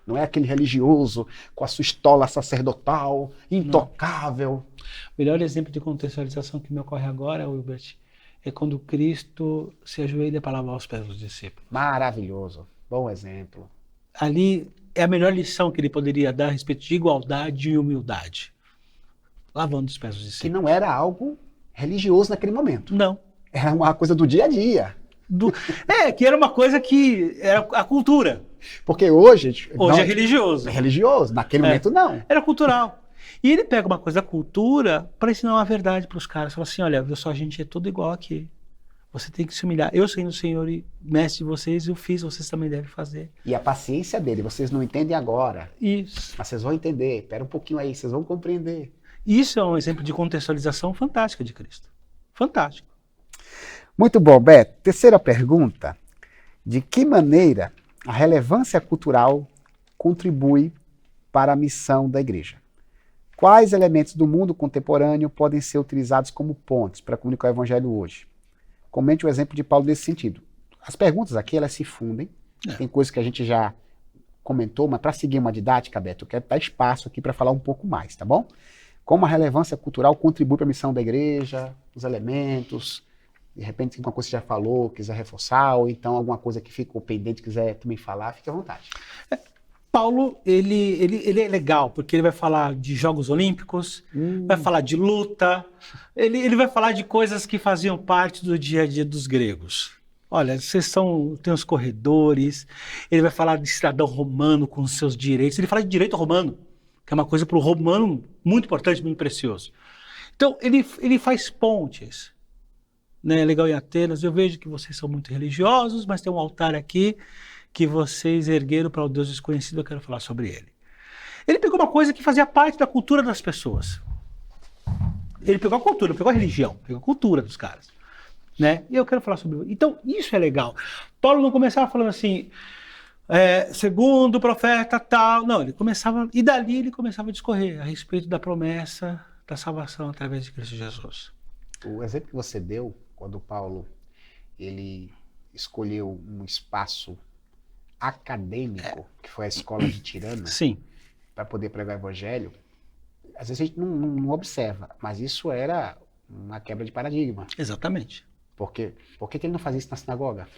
Não é aquele religioso com a sua estola sacerdotal, intocável. O melhor exemplo de contextualização que me ocorre agora, Wilbert, é quando Cristo se ajoelha para lavar os pés dos discípulos. Maravilhoso, bom exemplo. Ali é a melhor lição que ele poderia dar a respeito de igualdade e humildade. Lavando os pés dos discípulos. Que não era algo religioso naquele momento. Não. Era uma coisa do dia a dia. Que era uma coisa que era a cultura. Porque hoje é religioso. É religioso, naquele momento não. Era cultural. E ele pega uma coisa da cultura para ensinar uma verdade para os caras. Fala assim, olha, a gente é todo igual aqui. Você tem que se humilhar. Eu sendo o Senhor e mestre de vocês, eu fiz, vocês também devem fazer. E a paciência dele, vocês não entendem agora. Isso. Mas vocês vão entender. Espera um pouquinho aí, vocês vão compreender. Isso é um exemplo de contextualização fantástica de Cristo. Fantástico. Muito bom, Beto. Terceira pergunta. De que maneira a relevância cultural contribui para a missão da igreja? Quais elementos do mundo contemporâneo podem ser utilizados como pontes para comunicar o evangelho hoje? Comente o exemplo de Paulo nesse sentido. As perguntas aqui, elas se fundem. Tem coisas que a gente já comentou, mas para seguir uma didática, Beto, eu quero dar espaço aqui para falar um pouco mais, tá bom? Como a relevância cultural contribui para a missão da igreja, os elementos, de repente alguma coisa que você já falou, quiser reforçar, ou então alguma coisa que ficou pendente, quiser também falar, fique à vontade. Paulo, ele é legal, porque ele vai falar de Jogos Olímpicos, vai falar de luta, ele vai falar de coisas que faziam parte do dia a dia dos gregos. Olha, tem os corredores, ele vai falar de cidadão romano com os seus direitos, ele fala de direito romano, que é uma coisa para o romano muito importante, muito precioso. Então, ele faz pontes. Né? Legal em Atenas, eu vejo que vocês são muito religiosos, mas tem um altar aqui que vocês ergueram para o Deus desconhecido, eu quero falar sobre ele. Ele pegou uma coisa que fazia parte da cultura das pessoas. Ele pegou a cultura, pegou a religião, pegou a cultura dos caras. Né? E eu quero falar sobre isso. Então, isso é legal. Paulo não começava falando assim, segundo o profeta tal. Não, ele começava, e dali ele começava a discorrer a respeito da promessa da salvação através de Cristo Jesus. O exemplo que você deu, quando Paulo ele escolheu um espaço acadêmico, que foi a escola de Tirano, para poder pregar o evangelho, às vezes a gente não observa, mas isso era uma quebra de paradigma. Exatamente. Por que ele não faz isso na sinagoga?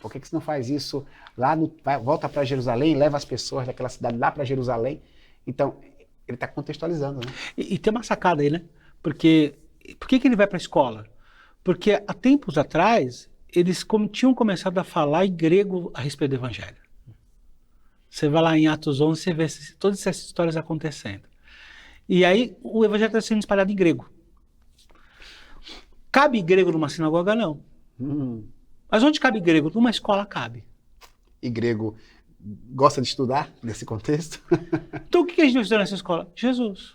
Por que você não faz isso lá volta para Jerusalém, leva as pessoas daquela cidade lá para Jerusalém? Então, ele está contextualizando, né? E tem uma sacada aí, né? Porque por que ele vai para a escola? Porque há tempos atrás, eles tinham começado a falar em grego a respeito do evangelho. Você vai lá em Atos 11, você vê todas essas histórias acontecendo. E aí o evangelho está sendo espalhado em grego. Cabe grego numa sinagoga? Não. Mas onde cabe grego? Numa escola cabe. E grego gosta de estudar nesse contexto? Então o que a gente vai estudar nessa escola? Jesus.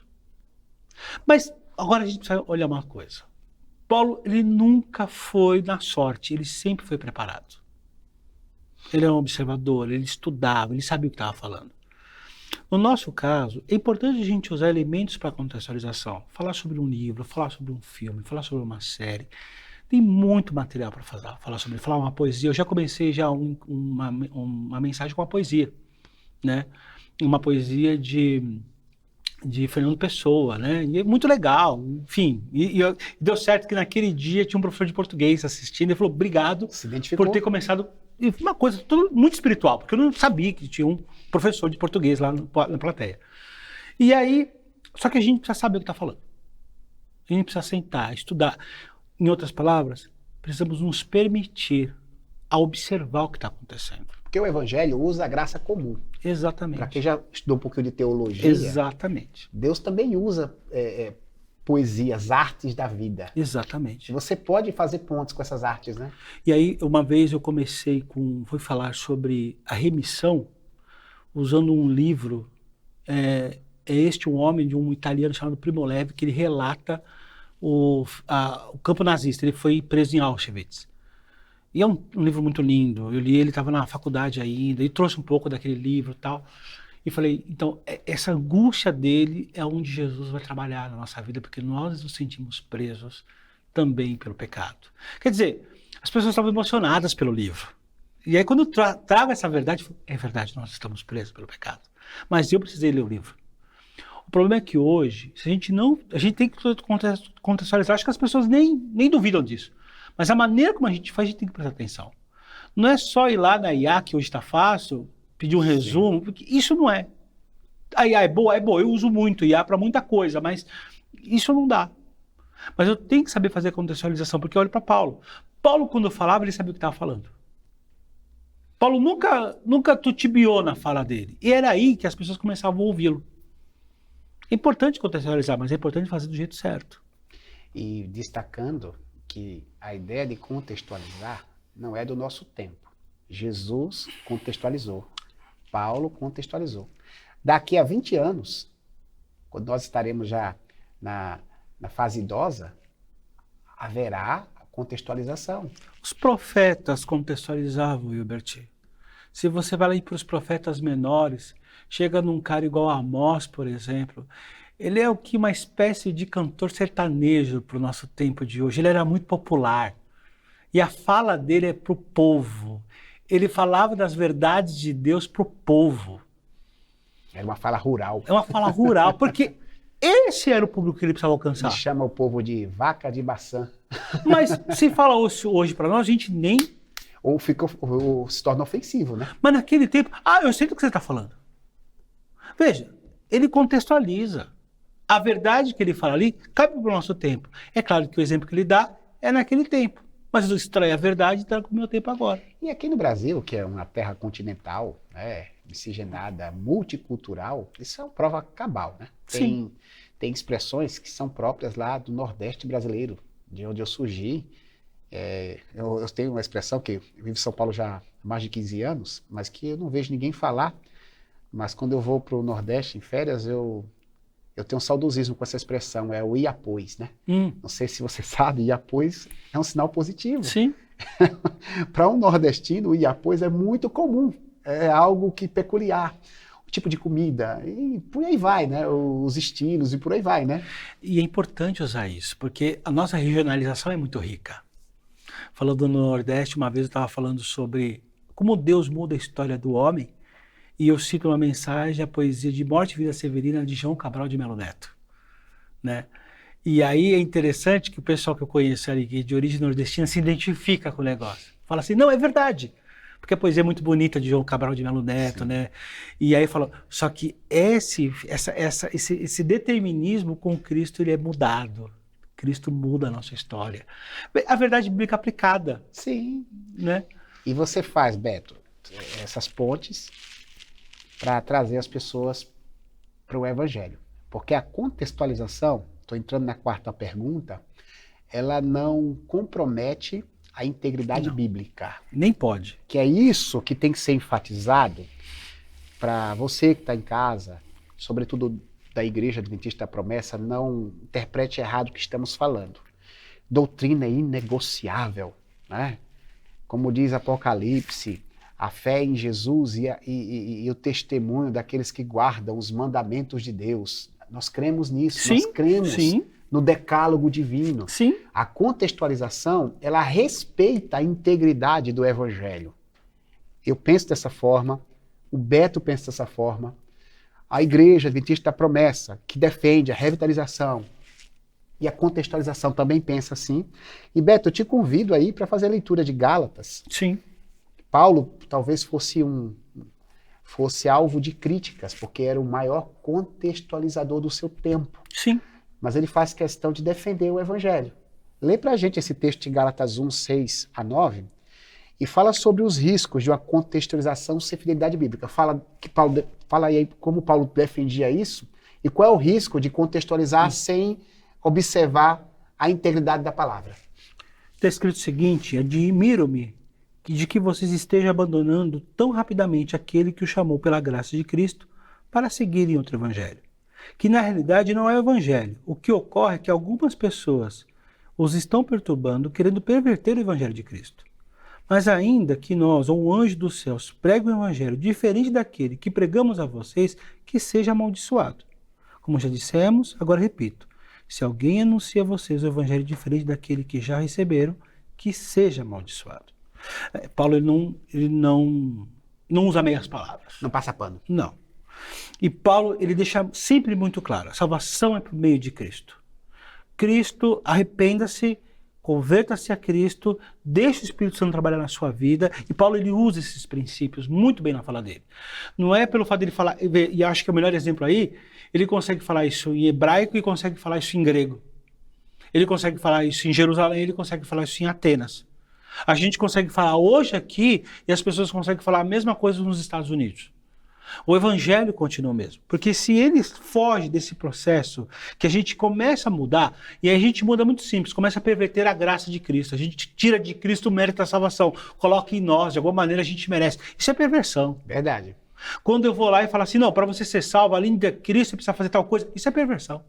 Mas agora a gente precisa olhar uma coisa. Paulo, ele nunca foi na sorte, ele sempre foi preparado. Ele era um observador, ele estudava, ele sabia o que estava falando. No nosso caso, é importante a gente usar elementos para contextualização. Falar sobre um livro, falar sobre um filme, falar sobre uma série. Tem muito material para falar uma poesia. Eu já comecei uma mensagem com uma poesia, né? Uma poesia de Fernando Pessoa, né? E é muito legal, enfim. E deu certo que naquele dia tinha um professor de português assistindo e falou, obrigado por ter começado. E foi uma coisa tudo muito espiritual, porque eu não sabia que tinha um professor de português lá na plateia. E aí, só que a gente precisa saber o que está falando. A gente precisa sentar, estudar. Em outras palavras, precisamos nos permitir a observar o que está acontecendo. Porque o evangelho usa a graça comum. Exatamente. Para quem já estudou um pouquinho de teologia, exatamente. Deus também usa poesias, artes da vida. Exatamente. Você pode fazer pontes com essas artes, né? E aí, uma vez eu fui falar sobre a remissão, usando um livro, um homem de um italiano chamado Primo Levi, que ele relata o campo nazista. Ele foi preso em Auschwitz. E é um livro muito lindo. Eu li ele, estava na faculdade ainda, e trouxe um pouco daquele livro e tal. E falei, então, essa angústia dele é onde Jesus vai trabalhar na nossa vida, porque nós nos sentimos presos também pelo pecado. Quer dizer, as pessoas estavam emocionadas pelo livro. E aí, quando eu trago essa verdade, é verdade, nós estamos presos pelo pecado. Mas eu precisei ler o livro. O problema é que hoje, a gente tem que contextualizar, acho que as pessoas nem duvidam disso. Mas a maneira como a gente faz, a gente tem que prestar atenção. Não é só ir lá na IA, que hoje está fácil, pedir um resumo, porque isso não é. A IA é boa, eu uso muito IA para muita coisa, mas isso não dá. Mas eu tenho que saber fazer a contextualização, porque eu olho para Paulo. Paulo, quando falava, ele sabia o que estava falando. Paulo nunca tutibiou na fala dele. E era aí que as pessoas começavam a ouvi-lo. É importante contextualizar, mas é importante fazer do jeito certo. E destacando que a ideia de contextualizar não é do nosso tempo. Jesus contextualizou. Paulo contextualizou. Daqui a 20 anos, quando nós estaremos já na fase idosa, haverá contextualização. Os profetas contextualizavam, Hilbert. Se você vai lá para os profetas menores, chega num cara igual a Amós, por exemplo, ele é uma espécie de cantor sertanejo para o nosso tempo de hoje. Ele era muito popular. E a fala dele é para o povo. Ele falava das verdades de Deus para o povo. Era uma fala rural. É uma fala rural, porque esse era o público que ele precisava alcançar. Ele chama o povo de vaca de Baçã. Mas se fala hoje para nós, a gente nem... Ou se torna ofensivo, né? Mas naquele tempo... eu sei do que você está falando. Veja, ele contextualiza. A verdade que ele fala ali cabe para o nosso tempo. É claro que o exemplo que ele dá é naquele tempo. Mas eu extraio a verdade e trago para o meu tempo agora. E aqui no Brasil, que é uma terra continental, miscigenada, multicultural, isso é uma prova cabal, né? Sim. Tem expressões que são próprias lá do Nordeste brasileiro, de onde eu surgi. Eu tenho uma expressão que eu vivo em São Paulo já há mais de 15 anos, mas que eu não vejo ninguém falar. Mas quando eu vou para o Nordeste em férias, eu tenho um saudosismo com essa expressão, é o iapôs, né? Não sei se você sabe, iapôs é um sinal positivo. Sim. Para um nordestino, o iapôs é muito comum, é algo que peculiar. O tipo de comida, e por aí vai, né? Os estilos e por aí vai, né? E é importante usar isso, porque a nossa regionalização é muito rica. Falando do Nordeste, uma vez eu estava falando sobre como Deus muda a história do homem, e eu cito uma mensagem, a poesia de Morte e Vida Severina, de João Cabral de Melo Neto, né? E aí é interessante que o pessoal que eu conheço ali, de origem nordestina, se identifica com o negócio. Fala assim, não, é verdade. Porque a poesia é muito bonita de João Cabral de Melo Neto, sim, né? E aí fala, só que esse determinismo com Cristo, ele é mudado. Cristo muda a nossa história. A verdade bíblica aplicada. Sim. Né? E você faz, Beto, essas pontes para trazer as pessoas para o Evangelho. Porque a contextualização, estou entrando na quarta pergunta, ela não compromete a integridade bíblica. Nem pode. Que é isso que tem que ser enfatizado para você que está em casa, sobretudo da Igreja Adventista da Promessa, não interprete errado o que estamos falando. Doutrina é inegociável, né? Como diz Apocalipse, a fé em Jesus e o testemunho daqueles que guardam os mandamentos de Deus. Nós cremos nisso, Sim, nós cremos sim. no decálogo divino. Sim. A contextualização, ela respeita a integridade do Evangelho. Eu penso dessa forma, o Beto pensa dessa forma, a Igreja Adventista da Promessa, que defende a revitalização e a contextualização, também pensa assim. E Beto, eu te convido aí para fazer a leitura de Gálatas. Sim. Paulo talvez fosse alvo de críticas, porque era o maior contextualizador do seu tempo. Sim. Mas ele faz questão de defender o Evangelho. Lê para a gente esse texto de Gálatas 1, 6 a 9, e fala sobre os riscos de uma contextualização sem fidelidade bíblica. Fala aí como Paulo defendia isso, e qual é o risco de contextualizar sem observar a integridade da palavra. Está escrito o seguinte: admiro-me de que vocês estejam abandonando tão rapidamente aquele que o chamou pela graça de Cristo para seguirem outro evangelho. Que na realidade não é o evangelho. O que ocorre é que algumas pessoas os estão perturbando, querendo perverter o evangelho de Cristo. Mas ainda que nós, ou um anjo dos céus, pregue um evangelho diferente daquele que pregamos a vocês, que seja amaldiçoado. Como já dissemos, agora repito: se alguém anuncia a vocês o evangelho diferente daquele que já receberam, que seja amaldiçoado. Paulo ele não usa meias palavras. Não passa pano. Não. E Paulo ele deixa sempre muito claro: a salvação é por meio de Cristo. Cristo, arrependa-se, converta-se a Cristo, deixe o Espírito Santo trabalhar na sua vida. E Paulo ele usa esses princípios muito bem na fala dele. Não é pelo fato dele falar, e acho que é o melhor exemplo aí, ele consegue falar isso em hebraico e consegue falar isso em grego. Ele consegue falar isso em Jerusalém, ele consegue falar isso em Atenas. A gente consegue falar hoje aqui e as pessoas conseguem falar a mesma coisa nos Estados Unidos. O evangelho continua o mesmo. Porque se ele foge desse processo, que a gente começa a mudar, e aí a gente muda muito simples, começa a perverter a graça de Cristo. A gente tira de Cristo o mérito da salvação, coloca em nós, de alguma maneira a gente merece. Isso é perversão. Verdade. Quando eu vou lá e falo assim, não, para você ser salvo, além de Cristo, você precisa fazer tal coisa, isso é perversão.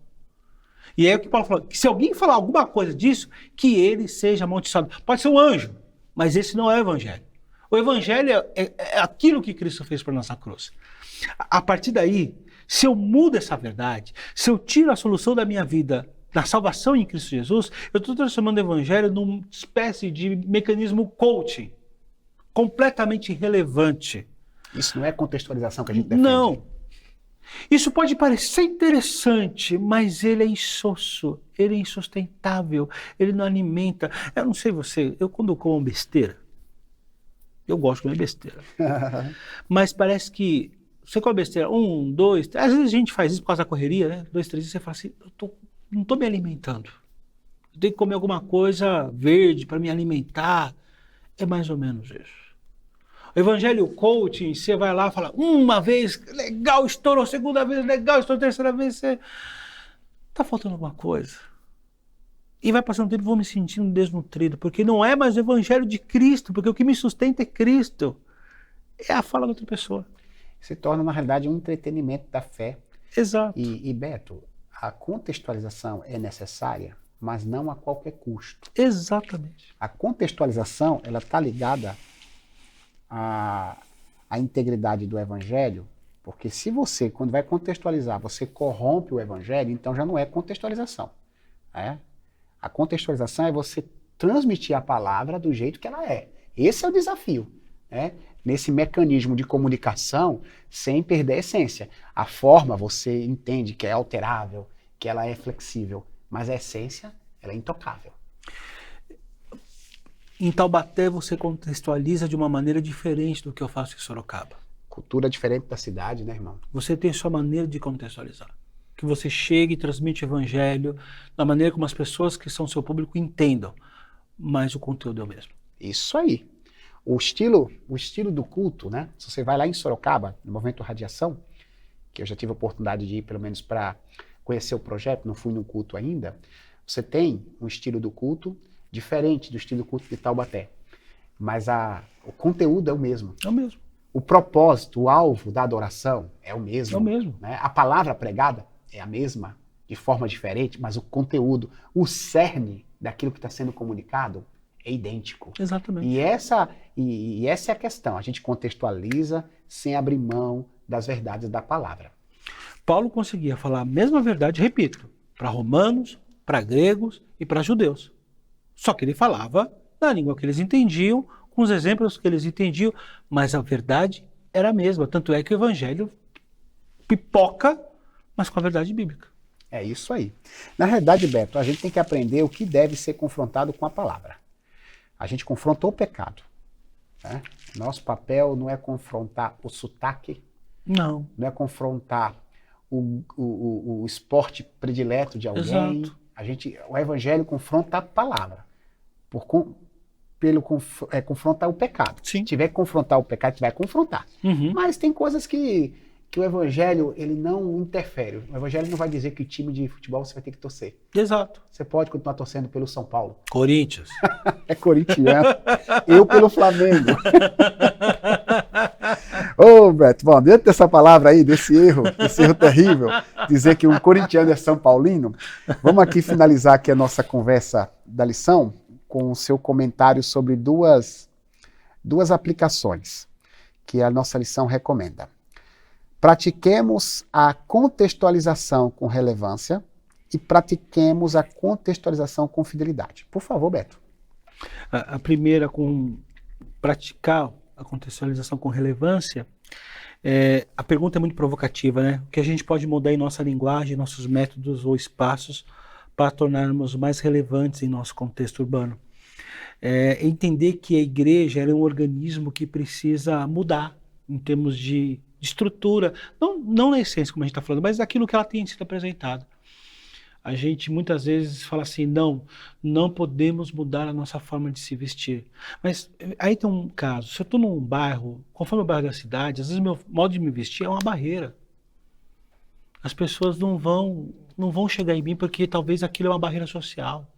E é o que Paulo falou, que se alguém falar alguma coisa disso, que ele seja amaldiçoado. Pode ser um anjo, mas esse não é o evangelho. O evangelho é aquilo que Cristo fez para nossa cruz. A partir daí, se eu mudo essa verdade, se eu tiro a solução da minha vida da salvação em Cristo Jesus, eu estou transformando o evangelho numa espécie de mecanismo coaching, completamente irrelevante. Isso não é contextualização que a gente defende. Não. Isso pode parecer interessante, mas ele é insosso, ele é insustentável, ele não alimenta. Eu não sei você, eu quando como besteira, eu gosto de comer besteira. Mas parece que você come besteira, 1, 2, 3, às vezes a gente faz isso por causa da correria, né? 2, 3 dias você fala assim, não estou me alimentando. Eu tenho que comer alguma coisa verde para me alimentar. É mais ou menos isso. O evangelho coaching, você vai lá e fala, uma vez, legal, estourou, segunda vez, legal, estourou, terceira vez, você... Tá faltando alguma coisa. E vai passando o tempo e vou me sentindo desnutrido, porque não é mais o evangelho de Cristo, porque o que me sustenta é Cristo. É a fala da outra pessoa. Se torna, na realidade, um entretenimento da fé. Exato. E Beto, a contextualização é necessária, mas não a qualquer custo. Exatamente. A contextualização, ela está ligada à integridade do evangelho, porque se você, quando vai contextualizar, você corrompe o evangelho, então já não é contextualização. Né? A contextualização é você transmitir a palavra do jeito que ela é. Esse é o desafio, né? Nesse mecanismo de comunicação, sem perder a essência. A forma você entende que é alterável, que ela é flexível, mas a essência, ela é intocável. Em Taubaté você contextualiza de uma maneira diferente do que eu faço em Sorocaba. Cultura diferente da cidade, né, irmão? Você tem a sua maneira de contextualizar. Que você chegue e transmite o evangelho da maneira como as pessoas que são seu público entendam, mas o conteúdo é o mesmo. Isso aí. O estilo do culto, né? Se você vai lá em Sorocaba, no Movimento Radiação, que eu já tive a oportunidade de ir pelo menos para conhecer o projeto, não fui no culto ainda, você tem um estilo do culto diferente do estilo do culto de Taubaté. Mas o conteúdo é o mesmo. É o mesmo. O propósito, o alvo da adoração é o mesmo. É o mesmo. Né? A palavra pregada é a mesma, de forma diferente, mas o conteúdo, o cerne daquilo que está sendo comunicado é idêntico. Exatamente. E essa é a questão. A gente contextualiza sem abrir mão das verdades da palavra. Paulo conseguia falar a mesma verdade, repito, para romanos, para gregos e para judeus. Só que ele falava na língua que eles entendiam, com os exemplos que eles entendiam, mas a verdade era a mesma. Tanto é que o evangelho pipoca, mas com a verdade bíblica. É isso aí. Na realidade, Beto, a gente tem que aprender o que deve ser confrontado com a palavra. A gente confrontou o pecado. Né? Nosso papel não é confrontar o sotaque, não é confrontar o esporte predileto de alguém. Exato. O evangelho confronta a palavra. Confrontar o pecado. Sim. Se tiver que confrontar o pecado, a gente vai confrontar. Mas tem coisas que o evangelho ele não interfere. O evangelho não vai dizer que time de futebol você vai ter que torcer. Exato. Você pode continuar torcendo pelo São Paulo. Corinthians. É corintiano. Eu pelo Flamengo. Ô, Beto, bom, dentro dessa palavra aí, desse erro terrível, dizer que um corintiano é São Paulino, vamos aqui finalizar aqui a nossa conversa da lição com o seu comentário sobre duas aplicações que a nossa lição recomenda. Pratiquemos a contextualização com relevância e pratiquemos a contextualização com fidelidade. Por favor, Beto. A primeira, com praticar a contextualização com relevância, a pergunta é muito provocativa, né? O que a gente pode mudar em nossa linguagem, nossos métodos ou espaços para tornarmos mais relevantes em nosso contexto urbano. Entender que a igreja é um organismo que precisa mudar em termos de estrutura, não na essência, como a gente está falando, mas daquilo que ela tem sido apresentada. A gente muitas vezes fala assim, não podemos mudar a nossa forma de se vestir. Mas aí tem um caso, se eu estou num bairro, conforme o bairro da cidade, às vezes meu modo de me vestir é uma barreira. As pessoas não vão chegar em mim porque talvez aquilo é uma barreira social.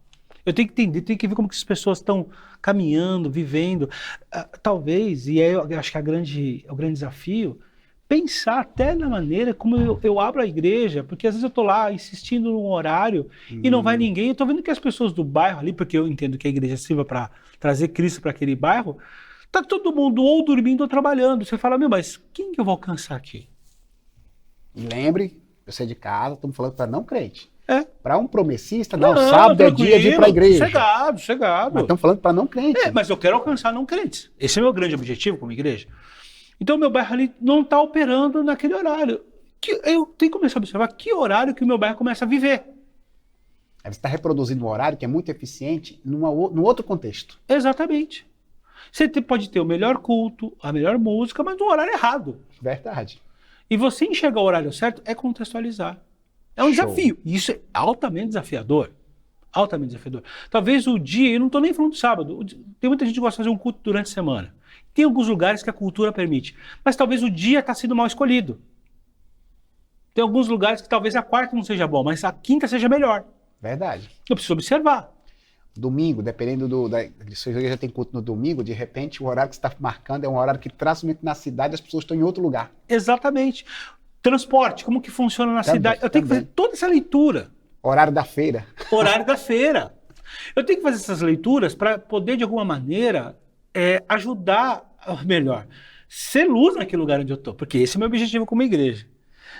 Eu tenho que entender, tenho que ver como que as pessoas estão caminhando, vivendo. Talvez, e aí eu acho que o grande desafio, pensar até na maneira como eu abro a igreja, porque às vezes eu estou lá insistindo num horário e não vai ninguém. Eu estou vendo que as pessoas do bairro ali, porque eu entendo que a igreja sirva para trazer Cristo para aquele bairro, está todo mundo ou dormindo ou trabalhando. Você fala, mas quem que eu vou alcançar aqui? E lembre, você de casa, estamos falando para não crente. Para um promessista, sábado é dia de ir para a igreja. Chegado. Mas estamos falando para não crente. Mas eu quero alcançar não crentes. Esse é o meu grande objetivo como igreja. Então, meu bairro ali não está operando naquele horário. Eu tenho que começar a observar que horário que o meu bairro começa a viver. Aí você está reproduzindo um horário que é muito eficiente num outro contexto. Exatamente. Você pode ter o melhor culto, a melhor música, mas no horário errado. Verdade. E você enxergar o horário certo é contextualizar. É um desafio. E isso é altamente desafiador. Altamente desafiador. Talvez o dia, eu não estou nem falando do sábado, tem muita gente que gosta de fazer um culto durante a semana. Tem alguns lugares que a cultura permite, mas talvez o dia está sendo mal escolhido. Tem alguns lugares que talvez a quarta não seja bom, mas a quinta seja melhor. Verdade. Eu preciso observar. Domingo, dependendo se a igreja tem culto no domingo, de repente o horário que você está marcando é um horário que traçamente na cidade as pessoas estão em outro lugar. Exatamente. Transporte, como que funciona na cidade. Eu tenho que fazer toda essa leitura. Horário da feira. Horário da feira. Eu tenho que fazer essas leituras para poder, de alguma maneira, ajudar, melhor, ser luz naquele lugar onde eu estou, porque esse é o meu objetivo como igreja.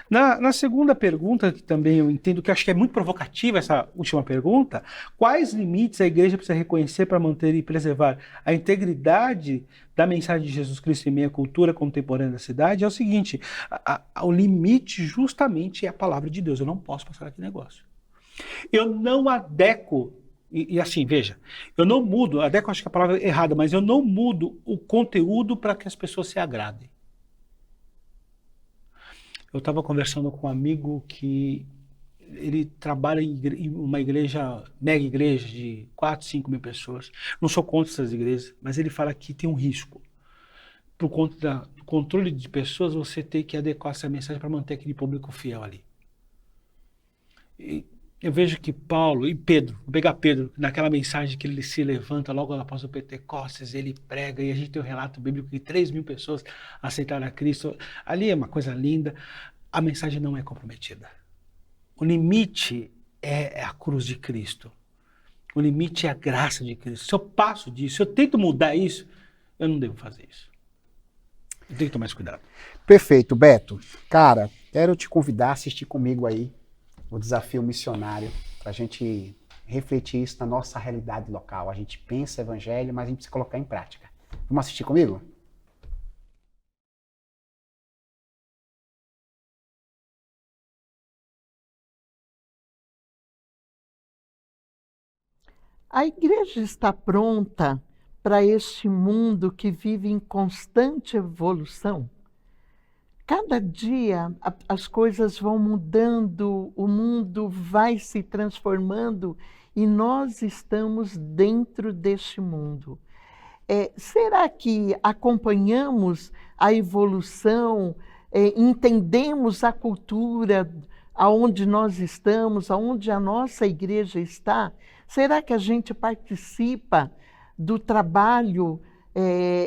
Na segunda pergunta, que também eu entendo que acho que é muito provocativa essa última pergunta, quais limites a igreja precisa reconhecer para manter e preservar a integridade da mensagem de Jesus Cristo em meio à cultura contemporânea da cidade? É o seguinte, o limite justamente é a palavra de Deus. Eu não posso passar aquele negócio. Eu não adequo. E assim, veja, eu não mudo, até que eu acho que a palavra é errada, mas eu não mudo o conteúdo para que as pessoas se agradem. Eu estava conversando com um amigo que ele trabalha em uma igreja, mega igreja de 4, 5 mil pessoas. Não sou contra essas igrejas, mas ele fala que tem um risco. Por conta do controle de pessoas, você tem que adequar essa mensagem para manter aquele público fiel ali. E eu vejo que Paulo e Pedro, vou pegar Pedro, naquela mensagem que ele se levanta logo após o Pentecostes, ele prega e a gente tem um relato bíblico que 3.000 pessoas aceitaram a Cristo. Ali é uma coisa linda, a mensagem não é comprometida. O limite é a cruz de Cristo. O limite é a graça de Cristo. Se eu passo disso, se eu tento mudar isso, eu não devo fazer isso. Eu tenho que tomar esse cuidado. Perfeito, Beto. Cara, quero te convidar a assistir comigo aí o Desafio Missionário, para a gente refletir isso na nossa realidade local. A gente pensa evangelho, mas a gente precisa colocar em prática. Vamos assistir comigo? A igreja está pronta para este mundo que vive em constante evolução? Cada dia as coisas vão mudando, o mundo vai se transformando e nós estamos dentro deste mundo. Será que acompanhamos a evolução, entendemos a cultura aonde nós estamos, aonde a nossa igreja está? Será que a gente participa do trabalho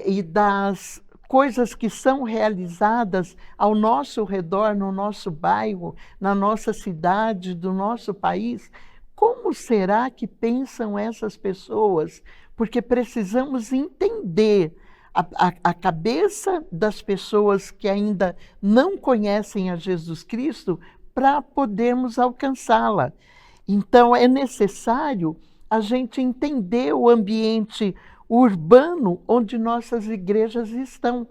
e das coisas que são realizadas ao nosso redor, no nosso bairro, na nossa cidade, do nosso país? Como será que pensam essas pessoas? Porque precisamos entender a cabeça das pessoas que ainda não conhecem a Jesus Cristo para podermos alcançá-la. Então, é necessário a gente entender o ambiente urbano onde nossas igrejas estão.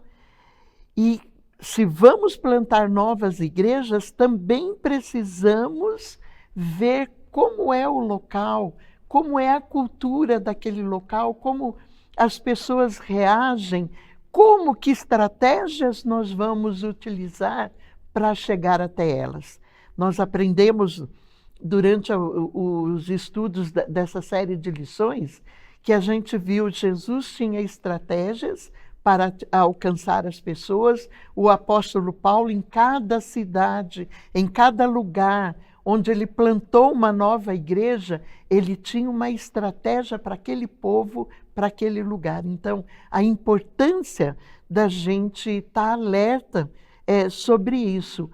E se vamos plantar novas igrejas, também precisamos ver como é o local, como é a cultura daquele local, como as pessoas reagem, como que estratégias nós vamos utilizar para chegar até elas. Nós aprendemos durante os estudos dessa série de lições que a gente viu Jesus tinha estratégias para alcançar as pessoas. O apóstolo Paulo, em cada cidade, em cada lugar onde ele plantou uma nova igreja, ele tinha uma estratégia para aquele povo, para aquele lugar. Então, a importância da gente estar alerta sobre isso.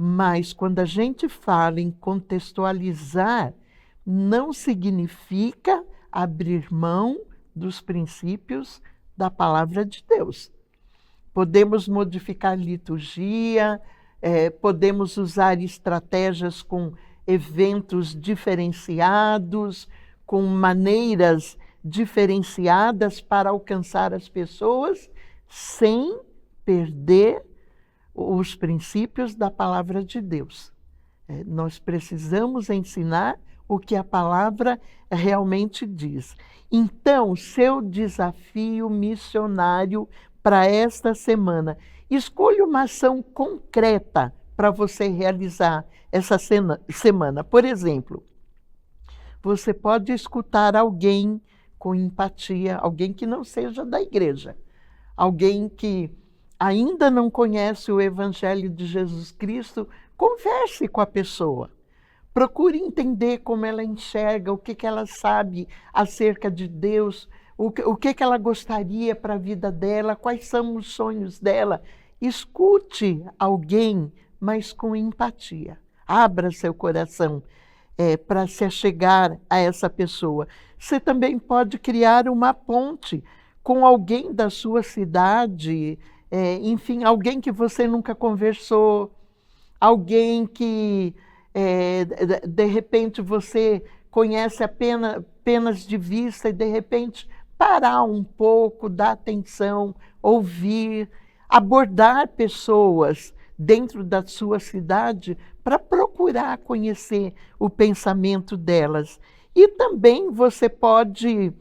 Mas quando a gente fala em contextualizar, não significa abrir mão dos princípios da palavra de Deus. Podemos modificar liturgia, podemos usar estratégias com eventos diferenciados, com maneiras diferenciadas para alcançar as pessoas, sem perder os princípios da palavra de Deus. Nós precisamos ensinar o que a palavra realmente diz. Então, seu desafio missionário para esta semana, escolha uma ação concreta para você realizar essa semana. Por exemplo, você pode escutar alguém com empatia, alguém que não seja da igreja, alguém que ainda não conhece o Evangelho de Jesus Cristo. Converse com a pessoa. Procure entender como ela enxerga, o que ela sabe acerca de Deus, o que ela gostaria para a vida dela, quais são os sonhos dela. Escute alguém, mas com empatia. Abra seu coração para se achegar a essa pessoa. Você também pode criar uma ponte com alguém da sua cidade, enfim, alguém que você nunca conversou, alguém que de repente você conhece apenas de vista e de repente parar um pouco, dar atenção, ouvir, abordar pessoas dentro da sua cidade para procurar conhecer o pensamento delas. E também você pode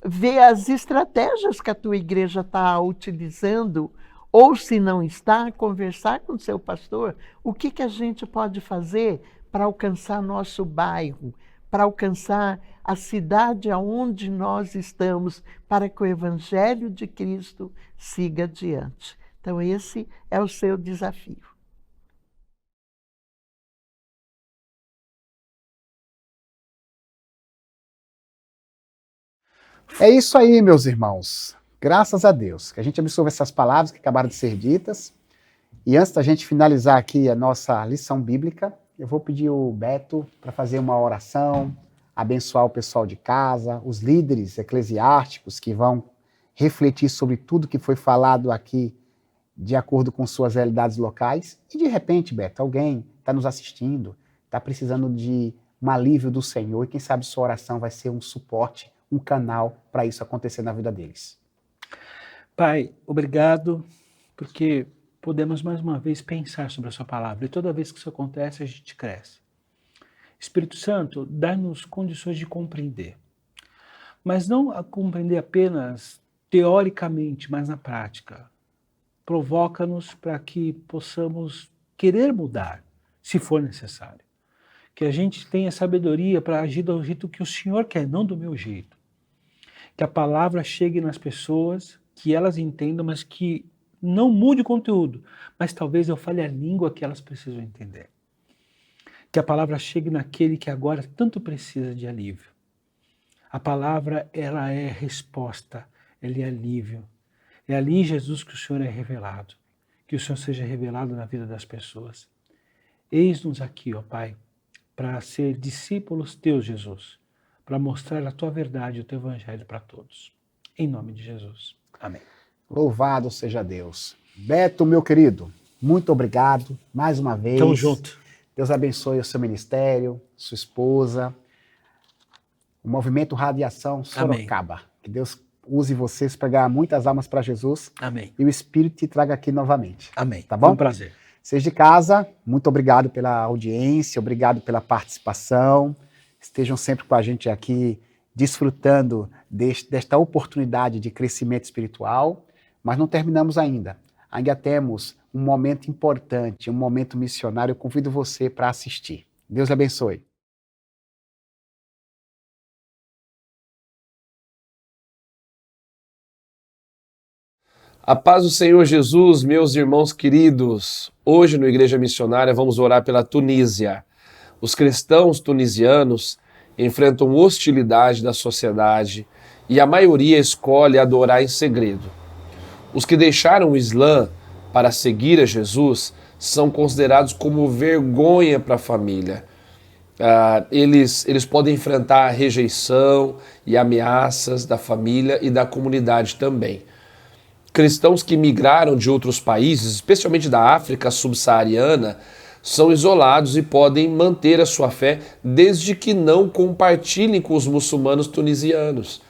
ver as estratégias que a tua igreja está utilizando, ou se não está, conversar com o seu pastor. O que a gente pode fazer para alcançar nosso bairro, para alcançar a cidade aonde nós estamos, para que o Evangelho de Cristo siga adiante. Então, esse é o seu desafio. É isso aí, meus irmãos. Graças a Deus que a gente absorve essas palavras que acabaram de ser ditas. E antes da gente finalizar aqui a nossa lição bíblica, eu vou pedir o Beto para fazer uma oração, abençoar o pessoal de casa, os líderes eclesiásticos que vão refletir sobre tudo que foi falado aqui de acordo com suas realidades locais. E de repente, Beto, alguém está nos assistindo, está precisando de um alívio do Senhor, e quem sabe sua oração vai ser um suporte, um canal para isso acontecer na vida deles. Pai, obrigado, porque podemos mais uma vez pensar sobre a sua palavra, e toda vez que isso acontece, a gente cresce. Espírito Santo, dá-nos condições de compreender, mas não a compreender apenas teoricamente, mas na prática. Provoca-nos para que possamos querer mudar, se for necessário. Que a gente tenha sabedoria para agir do jeito que o Senhor quer, não do meu jeito. Que a palavra chegue nas pessoas, que elas entendam, mas que não mude o conteúdo, mas talvez eu fale a língua que elas precisam entender. Que a palavra chegue naquele que agora tanto precisa de alívio. A palavra, ela é resposta, ela é alívio. É ali, Jesus, que o Senhor é revelado. Que o Senhor seja revelado na vida das pessoas. Eis-nos aqui, ó Pai, para ser discípulos teus, Jesus, para mostrar a tua verdade, o teu evangelho para todos. Em nome de Jesus. Amém. Louvado seja Deus. Beto, meu querido, muito obrigado mais uma vez. Tamo junto. Deus abençoe o seu ministério, sua esposa, o Movimento Radiação Sorocaba. Amém. Que Deus use vocês para ganhar muitas almas para Jesus. Amém. E o Espírito te traga aqui novamente. Amém. Tá bom? Foi um prazer. Vocês de casa, muito obrigado pela audiência, obrigado pela participação. Estejam sempre com a gente aqui, desfrutando desta oportunidade de crescimento espiritual. Mas não terminamos ainda. Ainda temos um momento importante, um momento missionário. Eu convido você para assistir. Deus lhe abençoe. A paz do Senhor Jesus, meus irmãos queridos. Hoje no Igreja Missionária vamos orar pela Tunísia. Os cristãos tunisianos enfrentam hostilidade da sociedade e a maioria escolhe adorar em segredo. Os que deixaram o Islã para seguir a Jesus são considerados como vergonha para a família. Eles podem enfrentar a rejeição e ameaças da família e da comunidade também. Cristãos que migraram de outros países, especialmente da África subsaariana, são isolados e podem manter a sua fé desde que não compartilhem com os muçulmanos tunisianos.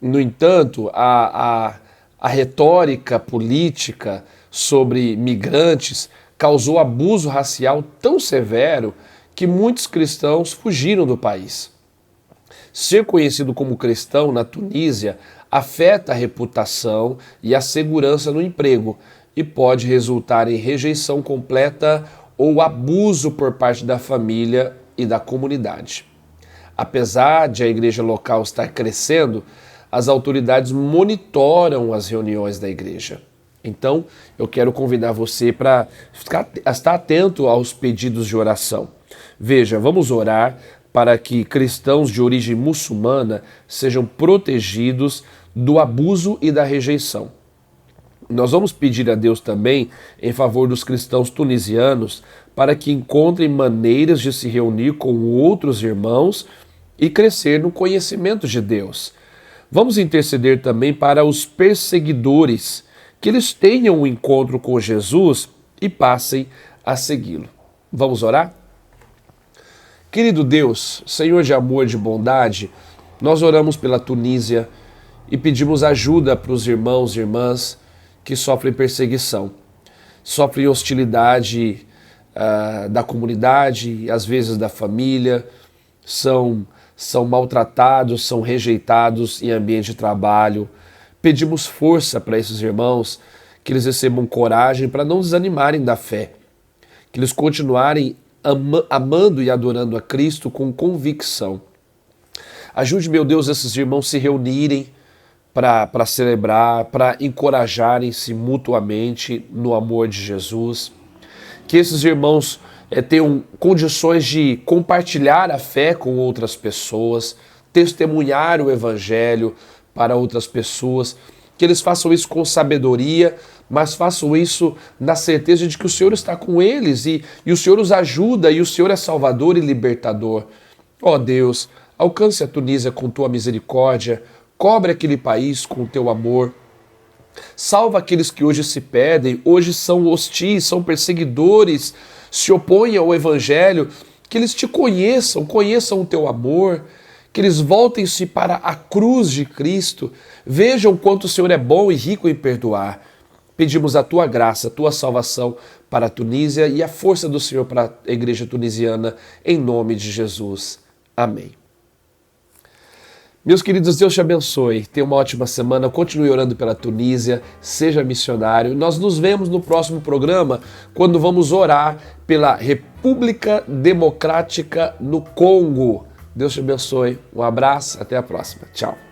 No entanto, a retórica política sobre migrantes causou abuso racial tão severo que muitos cristãos fugiram do país. Ser conhecido como cristão na Tunísia afeta a reputação e a segurança no emprego e pode resultar em rejeição completa ou abuso por parte da família e da comunidade. Apesar de a igreja local estar crescendo, as autoridades monitoram as reuniões da igreja. Então, eu quero convidar você para estar atento aos pedidos de oração. Veja, vamos orar para que cristãos de origem muçulmana sejam protegidos do abuso e da rejeição. Nós vamos pedir a Deus também em favor dos cristãos tunisianos para que encontrem maneiras de se reunir com outros irmãos e crescer no conhecimento de Deus. Vamos interceder também para os perseguidores, que eles tenham um encontro com Jesus e passem a segui-lo. Vamos orar? Querido Deus, Senhor de amor e de bondade, nós oramos pela Tunísia e pedimos ajuda para os irmãos e irmãs que sofrem perseguição, sofrem hostilidade da comunidade, às vezes da família, são maltratados, são rejeitados em ambiente de trabalho. Pedimos força para esses irmãos, que eles recebam coragem para não desanimarem da fé, que eles continuarem amando e adorando a Cristo com convicção. Ajude, meu Deus, esses irmãos se reunirem para celebrar, para encorajarem-se mutuamente no amor de Jesus. Que esses irmãos tenham condições de compartilhar a fé com outras pessoas, testemunhar o Evangelho para outras pessoas, que eles façam isso com sabedoria, mas façam isso na certeza de que o Senhor está com eles e o Senhor os ajuda e o Senhor é Salvador e Libertador. Ó Deus, alcance a Tunísia com tua misericórdia, cobre aquele país com o teu amor, salva aqueles que hoje se perdem, hoje são hostis, são perseguidores, se opõem ao Evangelho, que eles te conheçam, conheçam o teu amor, que eles voltem-se para a cruz de Cristo, vejam quanto o Senhor é bom e rico em perdoar. Pedimos a tua graça, a tua salvação para a Tunísia e a força do Senhor para a igreja tunisiana, em nome de Jesus. Amém. Meus queridos, Deus te abençoe. Tenha uma ótima semana. Continue orando pela Tunísia. Seja missionário. Nós nos vemos no próximo programa, quando vamos orar pela República Democrática no Congo. Deus te abençoe. Um abraço. Até a próxima. Tchau.